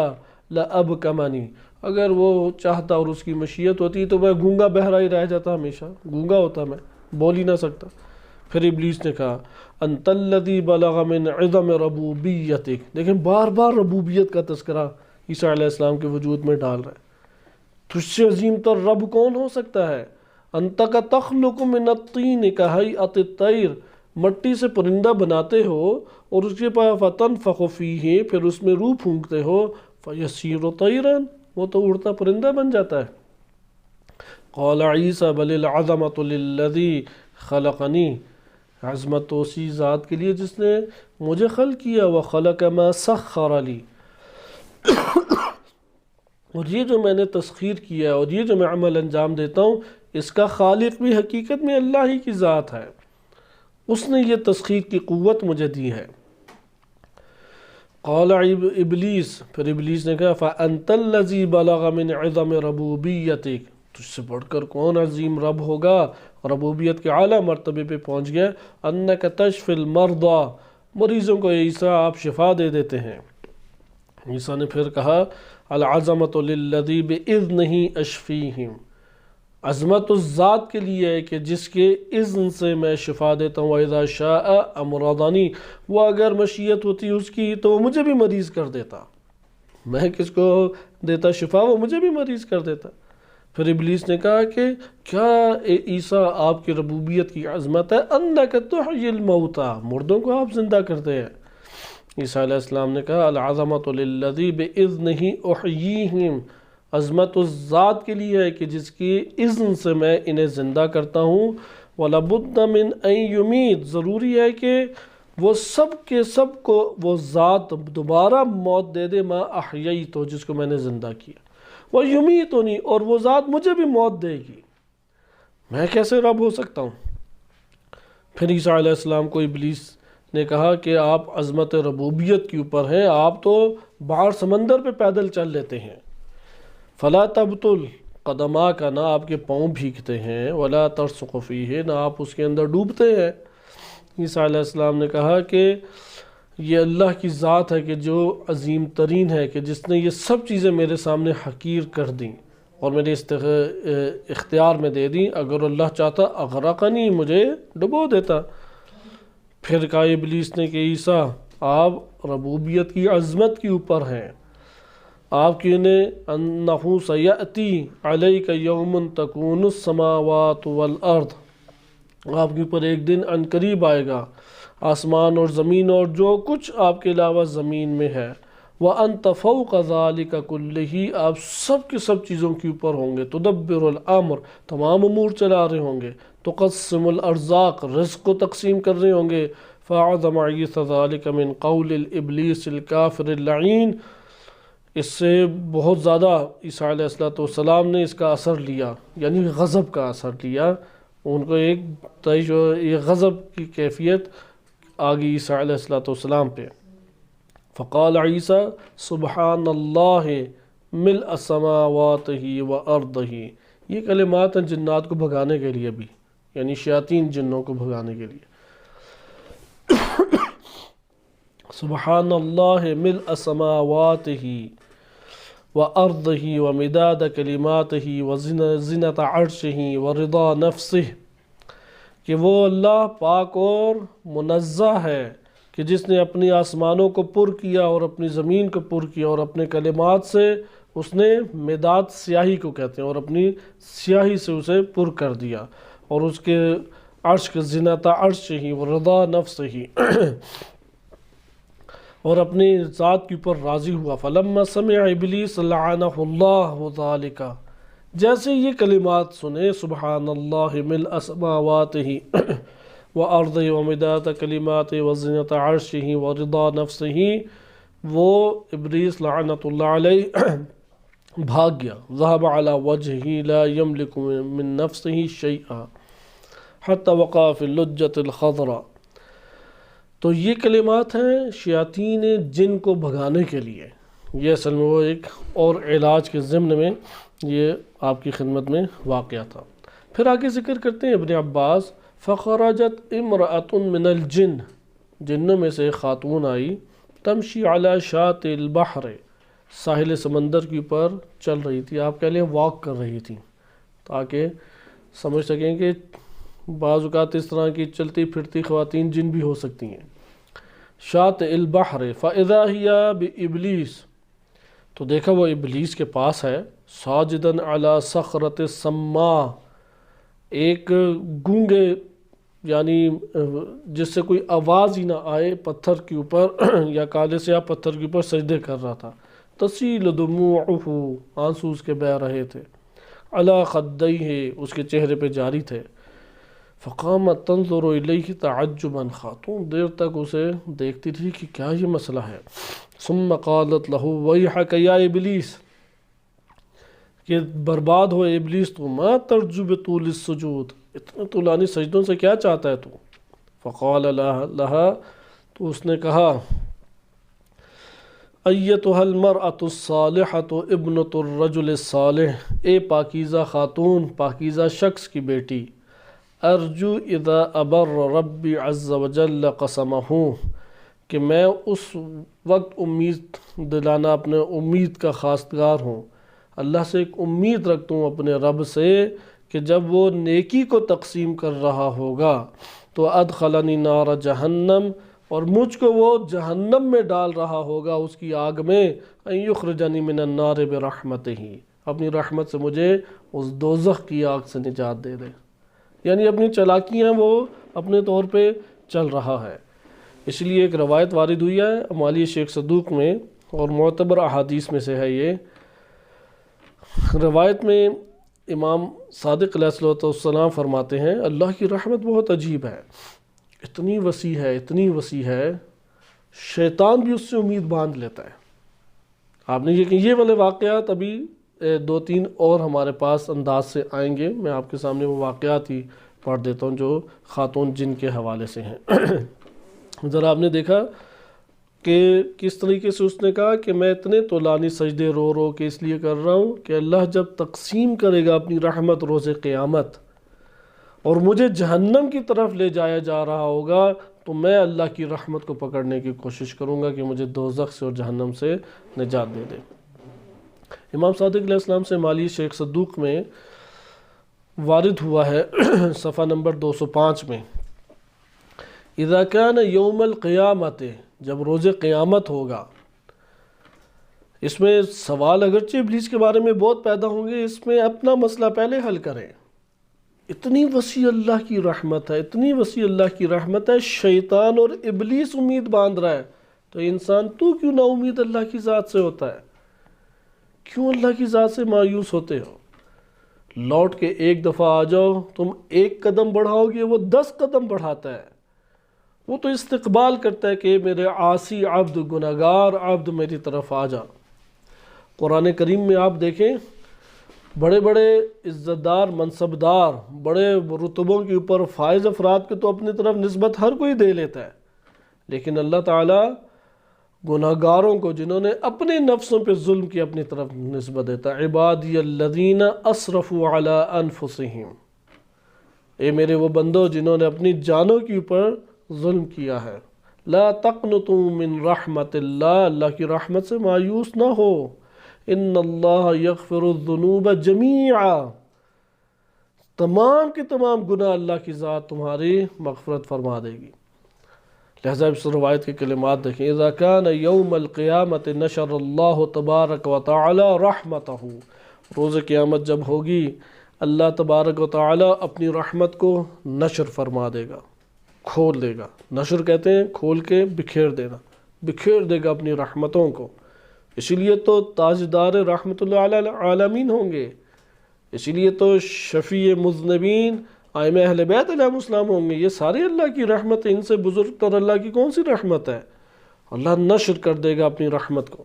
لَأَبْكَمَنِي، اگر وہ چاہتا اور اس کی مشیت ہوتی تو میں گونگا بہرا ہی رہ جاتا، ہمیشہ گونگا ہوتا، میں بول ہی نہ سکتا۔ پھر ابلیس نے کہا انت الذی بلغ من عظم ربوبیتک، دیکھیں بار بار ربوبیت کا تذکرہ عیسیٰ علیہ السلام کے وجود میں ڈال رہا ہے۔ تجھ سے عظیم تر رب کون ہو سکتا ہے؟ انت کا تخلق من الطین کہیئۃ الطیر، مٹی سے پرندہ بناتے ہو اور اس کے پاس فتنفخ فیہ، پھر اس میں روح پھونکتے ہو، فیصیر طیرا، وہ تو اڑتا پرندہ بن جاتا ہے۔ قال عیسیٰ بل العظمۃ للذی خلقنی، عظمت تو اسی ذات کے لیے جس نے مجھے خلق کیا، وخلق ما سخر لی، اور یہ جو میں نے تسخیر کیا اور یہ جو میں عمل انجام دیتا ہوں، اس کا خالق بھی حقیقت میں اللہ ہی کی ذات ہے، اس نے یہ تسخیر کی قوت مجھے دی ہے۔ قال ابلیس، پھر ابلیس نے کہا فَأَنْتَ الَّذِي بَلَغَ مِنْ عِظَمِ رَبُوبِيَّتِكَ، تجھ سے بڑھ کر کون عظیم رب ہوگا، ربوبیت کے اعلیٰ مرتبے پہ پہنچ گیا۔ أَنَّكَ تَشْفِي الْمَرْضَى، مریضوں کو عیسیٰ آپ شفا دے دیتے ہیں۔ عیسیٰ نے پھر کہا العظمۃ للذی بإذنہ اشفیہم، عظمت اس ذات کے لیے ہے کہ جس کے اذن سے میں شفا دیتا ہوں۔ وَإِذَا شَاءَ أَمْرَضَنِي، وہ اگر مشیت ہوتی اس کی تو وہ مجھے بھی مریض کر دیتا، میں کس کو دیتا شفا، وہ مجھے بھی مریض کر دیتا۔ پھر ابلیس نے کہا کہ کیا عیسیٰ آپ کی ربوبیت کی عظمت ہے، أَنَّكَ تُحْيِي الْمَوْتَى، مردوں کو آپ زندہ کرتے ہیں۔ عیسیٰ علیہ السلام نے کہا العظمۃ للذی بإذنہ احییہم، عظمت اس ذات کے لیے ہے کہ جس کی اذن سے میں انہیں زندہ کرتا ہوں۔ وَلَبُدَّ مِنْ أَنْ يُمِيتَ، ضروری ہے کہ وہ سب کے سب کو وہ ذات دوبارہ موت دے دے، ما احییتہ، جس کو میں نے زندہ کیا، وَيُمِيتُنِي، اور وہ ذات مجھے بھی موت دے گی، میں کیسے رب ہو سکتا ہوں۔ پھر عیسیٰ علیہ السلام کو ابلیس نے کہا کہ آپ عظمت ربوبیت کے اوپر ہیں، آپ تو باہر سمندر پہ پیدل چل لیتے ہیں۔ فلا تبتل قدماک، نہ آپ کے پاؤں بھیگتے ہیں، ولا ترسخ فیہ، نہ آپ اس کے اندر ڈوبتے ہیں۔ عیسیٰ علیہ السلام نے کہا کہ یہ اللہ کی ذات ہے کہ جو عظیم ترین ہے، کہ جس نے یہ سب چیزیں میرے سامنے حقیر کر دیں اور میرے اختیار میں دے دیں۔ اگر اللہ چاہتا اغرقنی، مجھے ڈبو دیتا۔ پھر کہا ابلیس نے کہ عیسیٰ آپ ربوبیت کی عظمت کے اوپر ہیں، آپ کی نے انہو سیأتی علیک یوم تکون السماوات والارض، آپ کے اوپر ایک دن عنقریب آئے گا آسمان اور زمین اور جو کچھ آپ کے علاوہ زمین میں ہے، وَأَنْتَ فَوْقَ ذَلِكَ كُلِّهِ، آپ سب کے سب چیزوں کے اوپر ہوں گے، تُدَبِّرُ الْأَمْرِ، تمام امور چلا رہے ہوں گے، تُقَسِّمُ الْأَرْزَاقِ، رزق کو تقسیم کر رہے ہوں گے۔ فَعَظَمَ عِيسَى ذَلِكَ مِنْ قَوْلِ الْإِبْلِيسِ الْكَافِرِ اللَّعِينِ، اس سے بہت زیادہ عیسیٰ علیہ السلام نے اس کا اثر لیا، یعنی غضب کا اثر لیا، ان کو ایک یہ غضب کی کیفیت آگئی عیسیٰ علیہ السلام پہ۔ فقال عیسیٰ سبحان اللہ ملء سماواتہ وارضہ، یہ کلمات ہیں جنات کو بھگانے کے لیے بھی، یعنی شیاطین جنوں کو بھگانے کے لیے۔ سبحان اللہ ملء سماواتہ وارضہ ومداد کلماتہ وزنۃ عرشہ ورضا نفسہ، کہ وہ اللہ پاک اور منزہ ہے کہ جس نے اپنی آسمانوں کو پر کیا اور اپنی زمین کو پر کیا، اور اپنے کلمات سے اس نے مداد سیاہی کو کہتے ہیں، اور اپنی سیاہی سے اسے پر کر دیا، اور اس کے عرش کے زنۃ عرش ہی ورضا نفس ہی، اور اپنی ذات کے اوپر راضی ہوا۔ فلما سمع ابلیس لعنہ اللہ ذالک، جیسے یہ کلمات سنے سبحان اللہ ملء سماواتہ وارضہ ومداد کلماتہ وزنۃ عرشہ ورضا نفسہ، وہ ابلیس لعنت اللہ علیہ بھاگ گیا، ذهب على وجهه لا يملك من نفسه شيئا حتى وقع في اللجة الخضراء۔ تو یہ کلمات ہیں شیاطین جن کو بھگانے کے لیے، یہ اصل میں وہ ایک اور علاج کے ضمن میں یہ آپ کی خدمت میں واقعہ تھا۔ پھر آگے ذکر کرتے ہیں ابن عباس، فخرجت امرأة من الجن، جنوں میں سے ایک خاتون آئی، تمشی علی شاط البحر، ساحل سمندر کے اوپر چل رہی تھی، آپ کہہ لیں واک کر رہی تھی، تاکہ سمجھ سکیں کہ بعض اوقات اس طرح کی چلتی پھرتی خواتین جن بھی ہو سکتی ہیں۔ شاط البحر فاذا ہی بابلیس، تو دیکھا وہ ابلیس کے پاس ہے، ساجدن علی صخرۃ السماء، ایک گونگے یعنی جس سے کوئی آواز ہی نہ آئے پتھر کے اوپر یا کالے سیاہ پتھر کے اوپر سجدے کر رہا تھا، تسیل دموعہ، آنسو اس کے بہہ رہے تھے، علی خدیہ، اس کے چہرے پہ جاری تھے۔ فقامت تنظر الیہ تعجبا، خاتون دیر تک اسے دیکھتی تھی کہ کیا یہ مسئلہ ہے۔ ثم قالت لہ ویحک یا ابلیس، کہ برباد ہو ابلیس تو، ما ترجو بطول السجود، اتنے طولانی سجدوں سے کیا چاہتا ہے تو؟ فقال لہا، تو اس نے کہا، ایتھا المرأة الصالحة ابنة الرجل الصالح، اے پاکیزہ خاتون، پاکیزہ شخص کی بیٹی، ارجو اذا ابر ربی عز وجل قسمہ، کہ میں اس وقت امید دلانا اپنے امید کا خواستگار ہوں، اللہ سے ایک امید رکھتا ہوں اپنے رب سے کہ جب وہ نیکی کو تقسیم کر رہا ہوگا تو ادخلنی نار جہنم، اور مجھ کو وہ جہنم میں ڈال رہا ہوگا، اس کی آگ میں، ان یخرجنی من النار برحمتہ، اپنی رحمت سے مجھے اس دوزخ کی آگ سے نجات دے دے، یعنی اپنی چلاکیاں وہ اپنے طور پہ چل رہا ہے۔ اس لیے ایک روایت وارد ہوئی ہے امالی شیخ صدوق میں، اور معتبر احادیث میں سے ہے یہ روایت میں، امام صادق علیہ السلام فرماتے ہیں اللہ کی رحمت بہت عجیب ہے، اتنی وسیع ہے، اتنی وسیع ہے، شیطان بھی اس سے امید باندھ لیتا ہے۔ آپ نے یہ والے واقعات ابھی دو تین اور ہمارے پاس انداز سے آئیں گے، میں آپ کے سامنے وہ واقعات ہی پڑھ دیتا ہوں جو خاتون جن کے حوالے سے ہیں۔ ذرا آپ نے دیکھا کہ کس طریقے سے اس نے کہا کہ میں اتنے طولانی سجدے رو رو کے اس لیے کر رہا ہوں کہ اللہ جب تقسیم کرے گا اپنی رحمت روز قیامت اور مجھے جہنم کی طرف لے جایا جا رہا ہوگا، تو میں اللہ کی رحمت کو پکڑنے کی کوشش کروں گا کہ مجھے دوزخ سے اور جہنم سے نجات دے دے۔ امام صادق علیہ السلام سے مالی شیخ صدوق میں وارد ہوا ہے صفحہ نمبر 205 میں، اذا کان یوم القیامت، جب روز قیامت ہوگا۔ اس میں سوال اگرچہ ابلیس کے بارے میں بہت پیدا ہوں گے، اس میں اپنا مسئلہ پہلے حل کریں۔ اتنی وسیع اللہ کی رحمت ہے، اتنی وسیع اللہ کی رحمت ہے، شیطان اور ابلیس امید باندھ رہا ہے، تو انسان تو کیوں نا امید اللہ کی ذات سے ہوتا ہے؟ کیوں اللہ کی ذات سے مایوس ہوتے ہو؟ لوٹ کے ایک دفعہ آ جاؤ، تم ایک قدم بڑھاؤ گے وہ 10 قدم بڑھاتا ہے۔ وہ تو استقبال کرتا ہے کہ میرے عاصی عبد، گناہگار عبد میری طرف آ جا۔ قرآن کریم میں آپ دیکھیں، بڑے بڑے عزت دار، منصبدار، بڑے رتبوں کے اوپر فائز افراد کے تو اپنی طرف نسبت ہر کوئی دے لیتا ہے، لیکن اللہ تعالیٰ گناہگاروں کو، جنہوں نے اپنے نفسوں پہ ظلم کی، اپنی طرف نسبت دیتا ہے۔ عبادی الذین اسرفوا علی انفسہم، اے میرے وہ بندو جنہوں نے اپنی جانوں کے اوپر ظلم کیا ہے۔ لا تقنطوا من رحمت اللہ، اللہ کی رحمت سے مایوس نہ ہو۔ ان اللہ یغفر الذنوب جمیعا، تمام کے تمام گناہ اللہ کی ذات تمہاری مغفرت فرما دے گی۔ لہذا اس روایت کے کلمات دیکھیں، اذا کان یوم القیامت نشر اللہ تبارک و تعالی رحمتہ، روز قیامت جب ہوگی اللہ تبارک و تعالی اپنی رحمت کو نشر فرما دے گا، کھول دے گا۔ نشر کہتے ہیں کھول کے بکھیر دینا، بکھیر دے گا اپنی رحمتوں کو۔ اسی لیے تو تاجدار رحمت اللہ علی العالمین ہوں گے، اسی لیے تو شفیع مذنبین ائمہ اہل بیت علیہ السلام ہوں گے۔ یہ سارے اللہ کی رحمت ہے، ان سے بزرگ تر اللہ کی کون سی رحمت ہے؟ اللہ نشر کر دے گا اپنی رحمت کو۔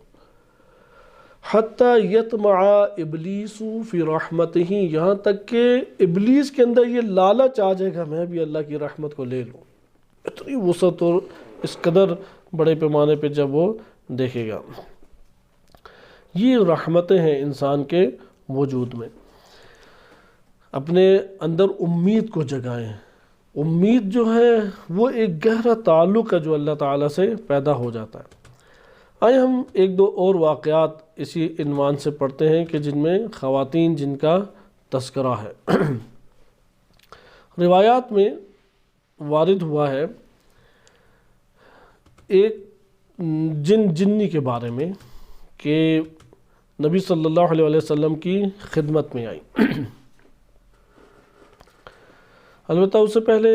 حتی یطمع ابلیس فی رحمتہ، یہاں تک کہ ابلیس کے اندر یہ لالچ آ جائے گا میں بھی اللہ کی رحمت کو لے لوں۔ اتنی وسعت اور اس قدر بڑے پیمانے پہ جب وہ دیکھے گا۔ یہ رحمتیں ہیں انسان کے وجود میں۔ اپنے اندر امید کو جگائیں۔ امید جو ہے وہ ایک گہرا تعلق ہے جو اللہ تعالیٰ سے پیدا ہو جاتا ہے۔ آئے ہم ایک دو اور واقعات اسی عنوان سے پڑھتے ہیں کہ جن میں خواتین جن کا تذکرہ ہے۔ روایات میں وارد ہوا ہے ایک جنی کے بارے میں کہ نبی صلی اللہ علیہ وسلم کی خدمت میں آئی۔ البتہ اس سے پہلے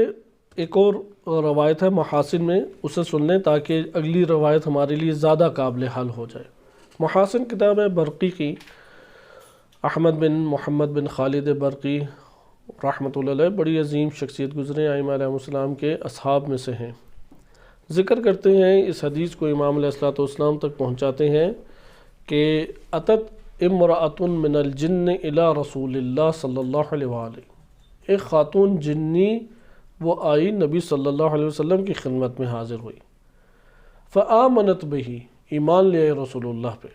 ایک اور روایت ہے محاسن میں، اسے سن لیں تاکہ اگلی روایت ہمارے لیے زیادہ قابل حل ہو جائے۔ محاسن کتاب ہے برقی کی، احمد بن محمد بن خالد برقی رحمۃ اللہ علیہ، بڑی عظیم شخصیت گزرے، ائمہ علیہ السلام کے اصحاب میں سے ہیں۔ ذکر کرتے ہیں، اس حدیث کو امام علیہ السلام تک پہنچاتے ہیں کہ اتت امرأۃ من الجن الی رسول اللہ صلی اللہ علیہ وآلہ، ایک خاتون جنی وہ آئی نبی صلی اللہ علیہ وسلم کی خدمت میں حاضر ہوئی۔ فآمنت بہی، ایمان لے رسول اللہ پہ۔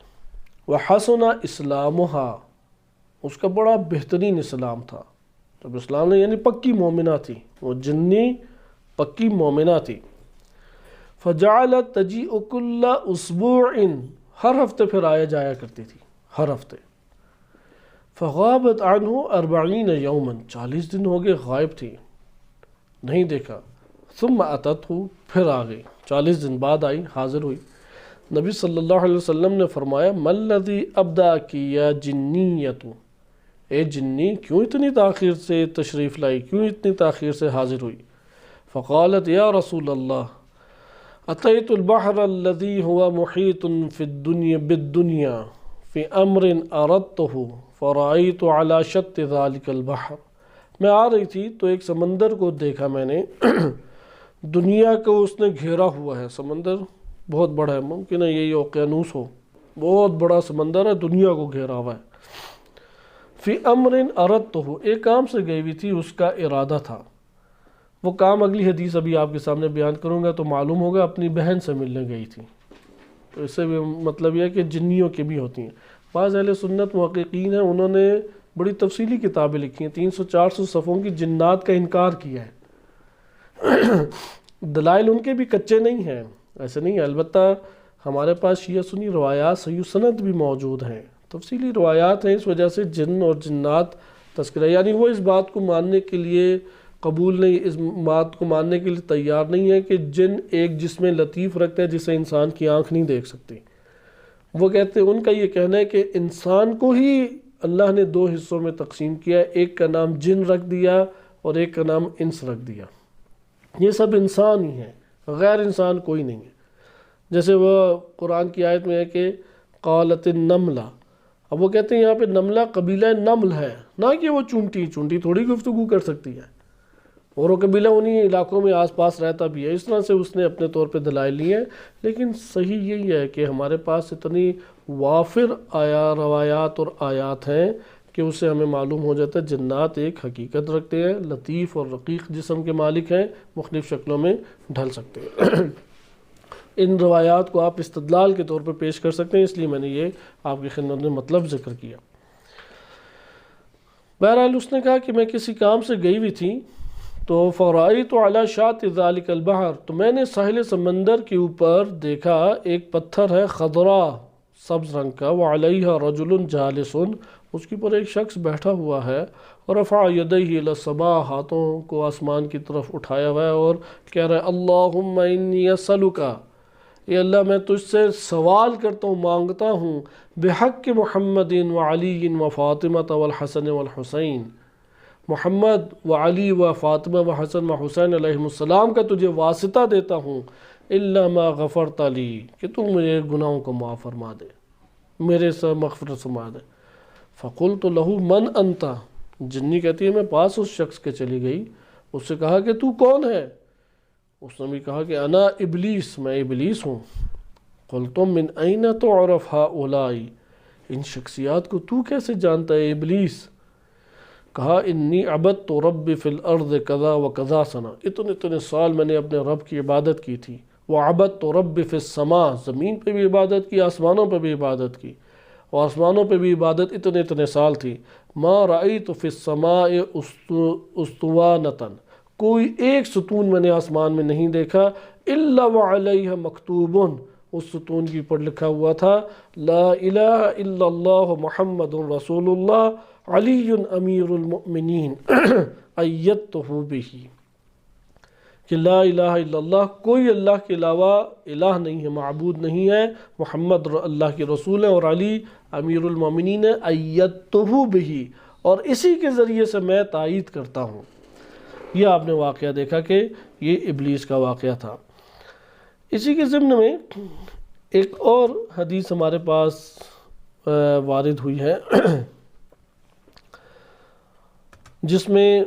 وحسن اسلامہا، اس کا بڑا بہترین اسلام تھا۔ جب اسلام نے یعنی پکی مومنہ تھی، وہ جنی پکی مومنہ تھی۔ فجعلت تجیء کل اسبوع، ہر ہفتے پھر آیا جایا کرتی تھی، ہر ہفتے۔ فغابت عنہ 40 یوما، 40 دن ہو گئے غائب تھی، نہیں دیکھا۔ ثم اتتہ، پھر آ گئی، 40 دن بعد آئی، حاضر ہوئی۔ نبی صلی اللہ علیہ وسلم نے فرمایا ما الذی ابدأک یا جنیۃ، اے جنی کیوں اتنی تاخیر سے تشریف لائی، کیوں اتنی تاخیر سے حاضر ہوئی؟ فقالت یا رسول اللہ اتیت البحر الذی هو محیط فی الدنیا بالدنیا فی امر اردتہ فرأیت علی شط ذلک البحر، میں آ رہی تھی تو ایک سمندر کو دیکھا میں نے، دنیا کو اس نے گھیرا ہوا ہے، سمندر بہت بڑا ہے، ممکن ہے یہی اوقیانوس ہو، بہت بڑا سمندر ہے، دنیا کو گھیرا ہوا ہے۔ فی امر اردتہ، ایک کام سے گئی ہوئی تھی، اس کا ارادہ تھا، وہ کام اگلی حدیث ابھی آپ کے سامنے بیان کروں گا تو معلوم ہوگا، اپنی بہن سے ملنے گئی تھی۔ تو اس سے بھی مطلب یہ ہے کہ جنیوں کی بھی ہوتی ہیں۔ بعض اہل سنت محققین ہیں، انہوں نے بڑی تفصیلی کتابیں لکھی ہیں، 300-400 صفحوں کی جنات کا انکار کیا ہے دلائل ان کے بھی کچے نہیں ہیں، ایسے نہیں ہے، البتہ ہمارے پاس شیعہ سنی روایات صحیح سند بھی موجود ہیں، تفصیلی روایات ہیں، اس وجہ سے جن اور جنات تذکرہ، یعنی وہ اس بات کو ماننے کے لیے قبول نہیں، اس بات کو ماننے کے لیے تیار نہیں ہے کہ جن ایک جسم لطیف رکھتا ہے جسے انسان کی آنکھ نہیں دیکھ سکتی۔ وہ کہتے ہیں، ان کا یہ کہنا ہے کہ انسان کو ہی اللہ نے دو حصوں میں تقسیم کیا، ایک کا نام جن رکھ دیا اور ایک کا نام انس رکھ دیا، یہ سب انسان ہی ہیں، غیر انسان کوئی نہیں ہے۔ جیسے وہ قرآن کی آیت میں ہے کہ قالت النملہ، اب وہ کہتے ہیں یہاں پہ نملہ قبیلہ نمل ہے، نہ کہ وہ چونٹی تھوڑی گفتگو کر سکتی ہے، اور وہ قبیلہ انہی علاقوں میں آس پاس رہتا بھی ہے، اس طرح سے اس نے اپنے طور پہ دلائل لی ہیں۔ لیکن صحیح یہی ہے کہ ہمارے پاس اتنی وافر روایات اور آیات ہیں کہ اس سے ہمیں معلوم ہو جاتا ہے جنات ایک حقیقت رکھتے ہیں، لطیف اور رقیق جسم کے مالک ہیں، مختلف شکلوں میں ڈھل سکتے ہیں۔ ان روایات کو آپ استدلال کے طور پر پیش کر سکتے ہیں، اس لیے میں نے یہ آپ کی خدمت میں مطلب ذکر کیا۔ بہرحال اس نے کہا کہ میں کسی کام سے گئی ہوئی تھی تو فرأیت علی شاط ذلک البحر، تو میں نے ساحل سمندر کے اوپر دیکھا ایک پتھر ہے خضرا، سبز رنگ کا، وعلیہ رجل جالس، اس کے اوپر ایک شخص بیٹھا ہوا ہے، رفع یدیہ الی السماء، ہاتھوں کو آسمان کی طرف اٹھایا ہوا ہے اور کہہ رہا ہے اللہم انی اسألک، اے اللہ میں تجھ سے سوال کرتا ہوں، مانگتا ہوں، بحق محمد وعلی وفاطمہ والحسن والحسین، محمد و علی و فاطمہ و حسن و حسین علیہ السلام کا تجھے واسطہ دیتا ہوں، الا ما غفرت لی، کہ تو مجھے گناہوں کو معاف فرما دے، میرے سے مغفرت فرما دے۔ فقلت لہ من انت، جنی کہتی ہے میں پاس اس شخص کے چلی گئی، اس سے کہا کہ تو کون ہے؟ اس نے بھی کہا کہ انا ابلیس، میں ابلیس ہوں۔ قلت من این تعرف ہؤلاء، ان شخصیات کو تو کیسے جانتا ہے ابلیس؟ کہا انی عبدت رب فی الارض کذا و کذا سنہ، اتنے سال میں نے اپنے رب کی عبادت کی تھی، وعبدت رب فی السماء، زمین پہ بھی عبادت کی، آسمانوں پہ بھی عبادت کی، اور آسمانوں پہ بھی عبادت اتنے سال تھی، ما رأیت فی السماء اسطوانۃ، کوئی ایک ستون میں نے آسمان میں نہیں دیکھا، الا وعلیہ مکتوب، اس ستون کی پر لکھا ہوا تھا لا الہ الا اللہ محمد رسول اللہ علی امیر المؤمنین ایدتہ بہ، کہ لا الہ الا اللہ، کوئی اللہ کے علاوہ الہ نہیں ہے، معبود نہیں ہے، محمد اللہ کے رسول ہے اور علی امیر المؤمنین ہے، ایدتہ بہ، اور اسی کے ذریعے سے میں تائید کرتا ہوں۔ یہ آپ نے واقعہ دیکھا کہ یہ ابلیس کا واقعہ تھا۔ اسی کے ضمن میں ایک اور حدیث ہمارے پاس وارد ہوئی ہے جس میں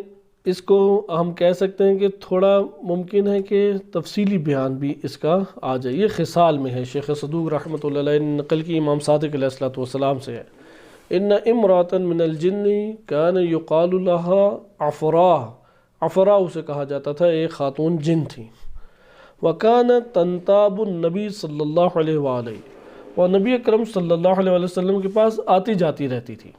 اس کو ہم کہہ سکتے ہیں کہ تھوڑا ممکن ہے کہ تفصیلی بیان بھی اس کا آ جائے۔ یہ خصال میں ہے، شیخ صدوق رحمۃ اللہ علیہ نے نقل کی، امام صادق علیہ الصلوۃ والسلام سے ہے، ان امراۃ من الجن کان یقال لها عفراء، عفراء اسے کہا جاتا تھا، ایک خاتون جن تھی، وَكَانَتْ تَنْتَابُ النبی صلی اللہ علیہ وآلہ، اور نبی اکرم صلی اللہ علیہ وسلم کے پاس آتی جاتی رہتی تھی،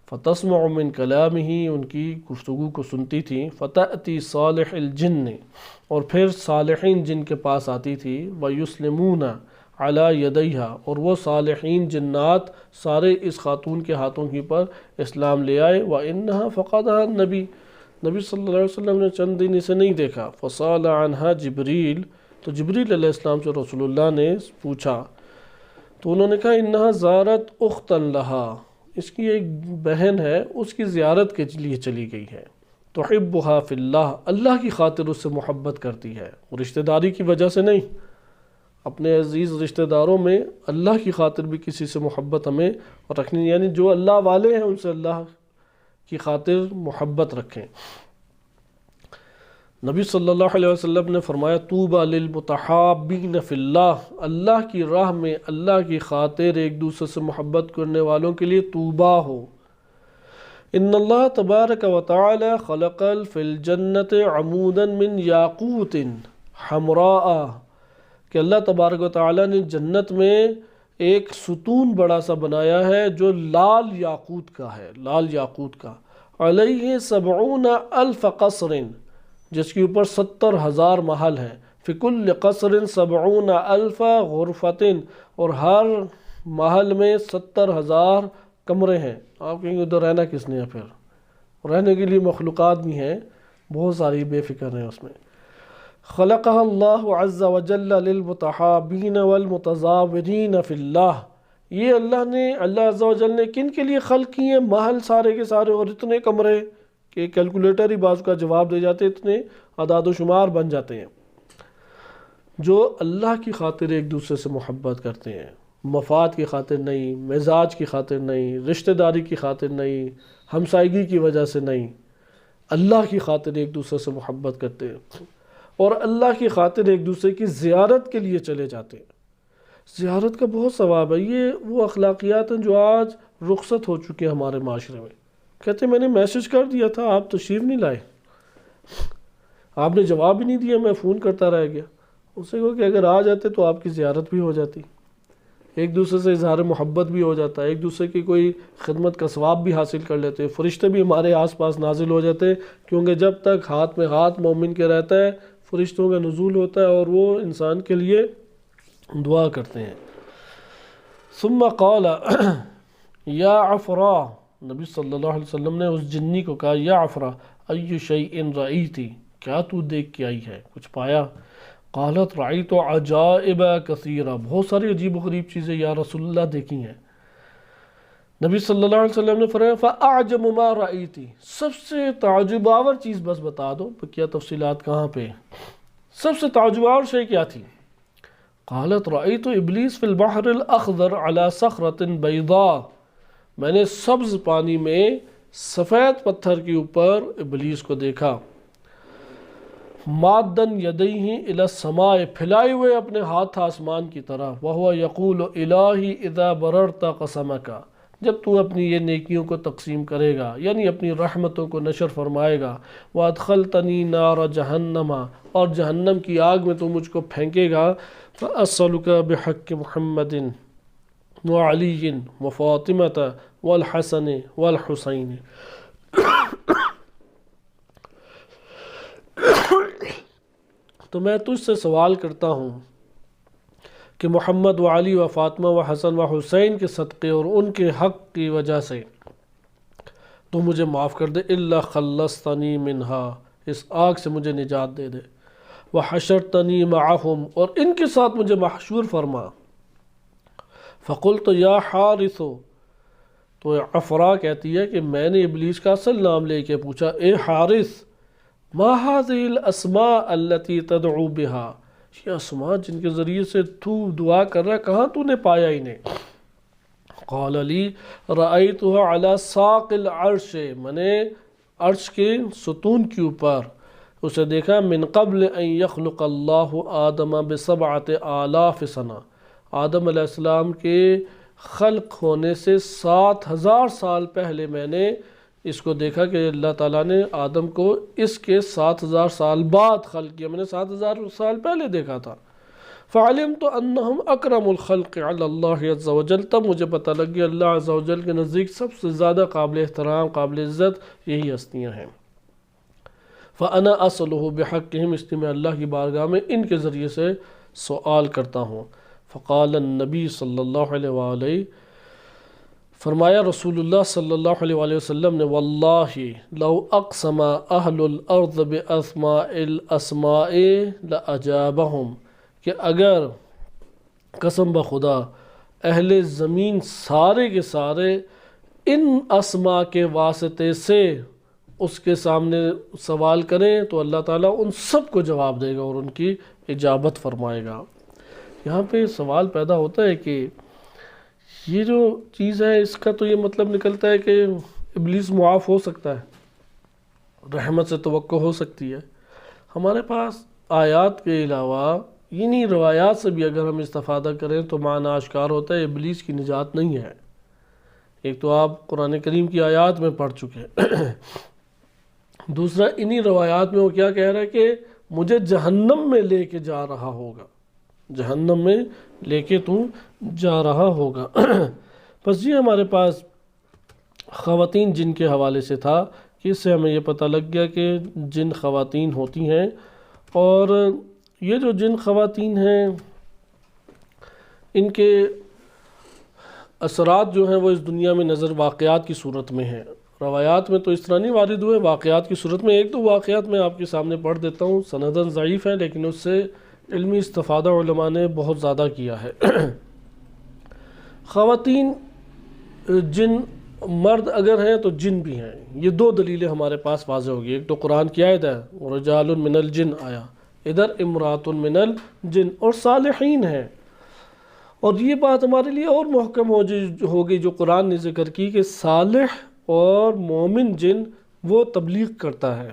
فَتَسْمَعُ مِنْ كَلَامِهِ، ان کی گفتگو کو سنتی تھی، فَتَأْتِي صَالِحِ الْجِنِّ، اور پھر صالحین جن کے پاس آتی تھی، وَيُسْلِمُونَ عَلَى يَدَيْهَا، اور وہ صالحین جنات سارے اس خاتون کے ہاتھوں کی پر اسلام لے آئے، وَإِنَّهَا فَقَدَهَا النَّبِي، نبی صلی اللہ علیہ وسلم نے چند دن اسے نہیں دیکھا، فَصَالَ عَنْهَا جبریل، تو جبریل علیہ السلام سے رسول اللہ نے پوچھا، تو انہوں نے کہا انہا زارت اختن لہا، اس کی ایک بہن ہے، اس کی زیارت کے لیے چلی گئی ہے، تحبھا فی اللہ، اللہ کی خاطر اس سے محبت کرتی ہے، رشتہ داری کی وجہ سے نہیں، اپنے عزیز رشتہ داروں میں اللہ کی خاطر بھی کسی سے محبت ہمیں رکھنی، یعنی جو اللہ والے ہیں ان سے اللہ کی خاطر محبت رکھیں۔ نبی صلی اللہ علیہ وسلم نے فرمایا طوبی للمتحابین فی اللہ، اللہ کی راہ میں اللہ کی خاطر ایک دوسرے سے محبت کرنے والوں کے لیے طوبی ہو۔ ان اللہ تبارک و تعالی خلق فی الجنت عمودا من یاقوت حمراء، کہ اللہ تبارک و تعالی نے جنت میں ایک ستون بڑا سا بنایا ہے جو لال یاقوت کا ہے، لال یاقوت کا، علیہ 70,000 قصر، جس کے اوپر 70,000 محل ہیں، فی کل قصر 70,000 غرفۃ، اور ہر محل میں 70,000 کمرے ہیں۔ آپ کہیں گے ادھر رہنا کس نے ہے؟ پھر رہنے کے لیے مخلوقات بھی ہیں، بہت ساری بے فکر ہیں اس میں۔ خلقها اللہ عز وجل للمتحابین والمتزاورین فی اللہ، یہ اللہ عز و جل نے کن کے لیے خلق کیے ہیں؟ محل سارے کے سارے، اور اتنے کمرے کہ کیلکولیٹر ہی بعض کا جواب دے جاتے، اتنے اعداد و شمار بن جاتے ہیں، جو اللہ کی خاطر ایک دوسرے سے محبت کرتے ہیں، مفاد کی خاطر نہیں، مزاج کی خاطر نہیں، رشتہ داری کی خاطر نہیں، ہمسائیگی کی وجہ سے نہیں، اللہ کی خاطر ایک دوسرے سے محبت کرتے ہیں، اور اللہ کی خاطر ایک دوسرے کی زیارت کے لیے چلے جاتے ہیں۔ زیارت کا بہت ثواب ہے۔ یہ وہ اخلاقیات ہیں جو آج رخصت ہو چکے ہیں ہمارے معاشرے میں۔ کہتے ہیں میں نے میسج کر دیا تھا، آپ تشریف نہیں لائے، آپ نے جواب ہی نہیں دیا، میں فون کرتا رہ گیا۔ اس سے کہو کہ اگر آ جاتے تو آپ کی زیارت بھی ہو جاتی، ایک دوسرے سے اظہار محبت بھی ہو جاتا ہے، ایک دوسرے کی کوئی خدمت کا ثواب بھی حاصل کر لیتے، فرشتے بھی ہمارے آس پاس نازل ہو جاتے، کیونکہ جب تک ہاتھ میں ہاتھ مومن کے رہتا ہے فرشتوں کا نزول ہوتا ہے اور وہ انسان کے لیے دعا کرتے ہیں۔ ثم قال یا عفرا، نبی صلی اللہ علیہ وسلم نے اس جنی کو کہا یا عفرا ای شیء رأیتی، کیا تو دیکھ کے آئی ہے، کچھ پایا؟ قالت رأیت عجائب کثیرہ، بہت ساری عجیب و غریب چیزیں یا رسول اللہ دیکھی ہیں۔ نبی صلی اللہ علیہ وسلم نے فرمایا فأعجب ما رأیتی، سب سے تعجب آور چیز بس بتا دو، کیا تفصیلات کہاں پہ، سب سے تعجب آور شے کیا تھی؟ قالت رأیت ابلیس فی البحر الاخضر علی صخرۃ بیضاء، میں نے سبز پانی میں سفید پتھر کے اوپر ابلیس کو دیکھا، مادن یدیہ الی السماء، پھیلائے ہوئے اپنے ہاتھ آسمان کی طرف، وہو یقول الہی اذا بررت قسمک، جب تو اپنی یہ نیکیوں کو تقسیم کرے گا، یعنی اپنی رحمتوں کو نشر فرمائے گا، وادخلتنی نار جہنم، اور جہنم کی آگ میں تو مجھ کو پھینکے گا، فاسألک بحق محمد وعلی وفاطمۃ والحسن والحسین، تو میں تجھ سے سوال کرتا ہوں کہ محمد و علی و فاطمہ و حسن و حسین کے صدقے اور ان کے حق کی وجہ سے تو مجھے معاف کر دے، الا خلصتنی منہا، اس آگ سے مجھے نجات دے دے، وحشرتنی معہم، اور ان کے ساتھ مجھے محشور فرما۔ فقلت یا حارث، تو عفرا کہتی ہے کہ میں نے ابلیس کا اصل نام لے کے پوچھا، اے حارث ما هذه الاسماء التي تدعو بها، یہ اسماء جن کے ذریعے سے تو دعا کر رہا ہے کہاں تو نے پایا انہیں؟ قال لی رأیتها على ساق العرش، میں نے عرش کے ستون کے اوپر اسے دیکھا، من قبل ان یخلق اللہ آدم ب7,000 سنہ، آدم علیہ السلام کے خلق ہونے سے 7,000 سال پہلے میں نے اس کو دیکھا کہ اللہ تعالیٰ نے آدم کو اس کے 7,000 سال بعد خلق کیا، میں نے 7,000 سال پہلے دیکھا تھا۔ فعلمت انہم اکرم الخلق علی اللہ عز و جل، تب مجھے پتہ لگ گیا اللہ عز و جل کے نزدیک سب سے زیادہ قابل احترام، قابل عزت یہی ہستیاں ہیں۔ فانا اسألہ بحقہم، اس لیے میں اللہ کی بارگاہ میں ان کے ذریعے سے سوال کرتا ہوں۔ فقال النبی صلی اللہ علیہ وآلہ، فرمایا رسول اللہ صلی اللہ علیہ وآلہ وسلم نے، واللہ لو اقسم اہل الارض باسماء الاسماء لاجابہم، کہ اگر قسم بخدا اہل زمین سارے کے سارے ان اسماء کے واسطے سے اس کے سامنے سوال کریں تو اللہ تعالیٰ ان سب کو جواب دے گا اور ان کی اجابت فرمائے گا۔ یہاں پہ سوال پیدا ہوتا ہے کہ یہ جو چیز ہے اس کا تو یہ مطلب نکلتا ہے کہ ابلیس معاف ہو سکتا ہے، رحمت سے توقع ہو سکتی ہے۔ ہمارے پاس آیات کے علاوہ انہی روایات سے بھی اگر ہم استفادہ کریں تو معنی آشکار ہوتا ہے ابلیس کی نجات نہیں ہے۔ ایک تو آپ قرآن کریم کی آیات میں پڑھ چکے ہیں، دوسرا انہی روایات میں وہ کیا کہہ رہا ہے کہ مجھے جہنم میں لے کے جا رہا ہوگا، جہنم میں لے کے تو جا رہا ہوگا۔ بس یہ ہمارے پاس خواتین جن کے حوالے سے تھا کہ اس سے ہمیں یہ پتہ لگ گیا کہ جن خواتین ہوتی ہیں، اور یہ جو جن خواتین ہیں ان کے اثرات جو ہیں وہ اس دنیا میں نظر واقعات کی صورت میں ہیں۔ روایات میں تو اس طرح نہیں وارد ہوئے، واقعات کی صورت میں۔ ایک دو واقعات میں آپ کے سامنے پڑھ دیتا ہوں، سنداً ضعیف ہیں لیکن اس سے علمی استفادہ علماء نے بہت زیادہ کیا ہے۔ خواتین جن مرد اگر ہیں تو جن بھی ہیں، یہ دو دلیلیں ہمارے پاس واضح ہوگی۔ ایک تو قرآن کی آیت ہے رجال من الجن آیا، ادھر امرات من الجن، اور صالحین ہیں۔ اور یہ بات ہمارے لیے اور محکم ہوگی جو قرآن نے ذکر کی کہ صالح اور مومن جن وہ تبلیغ کرتا ہے۔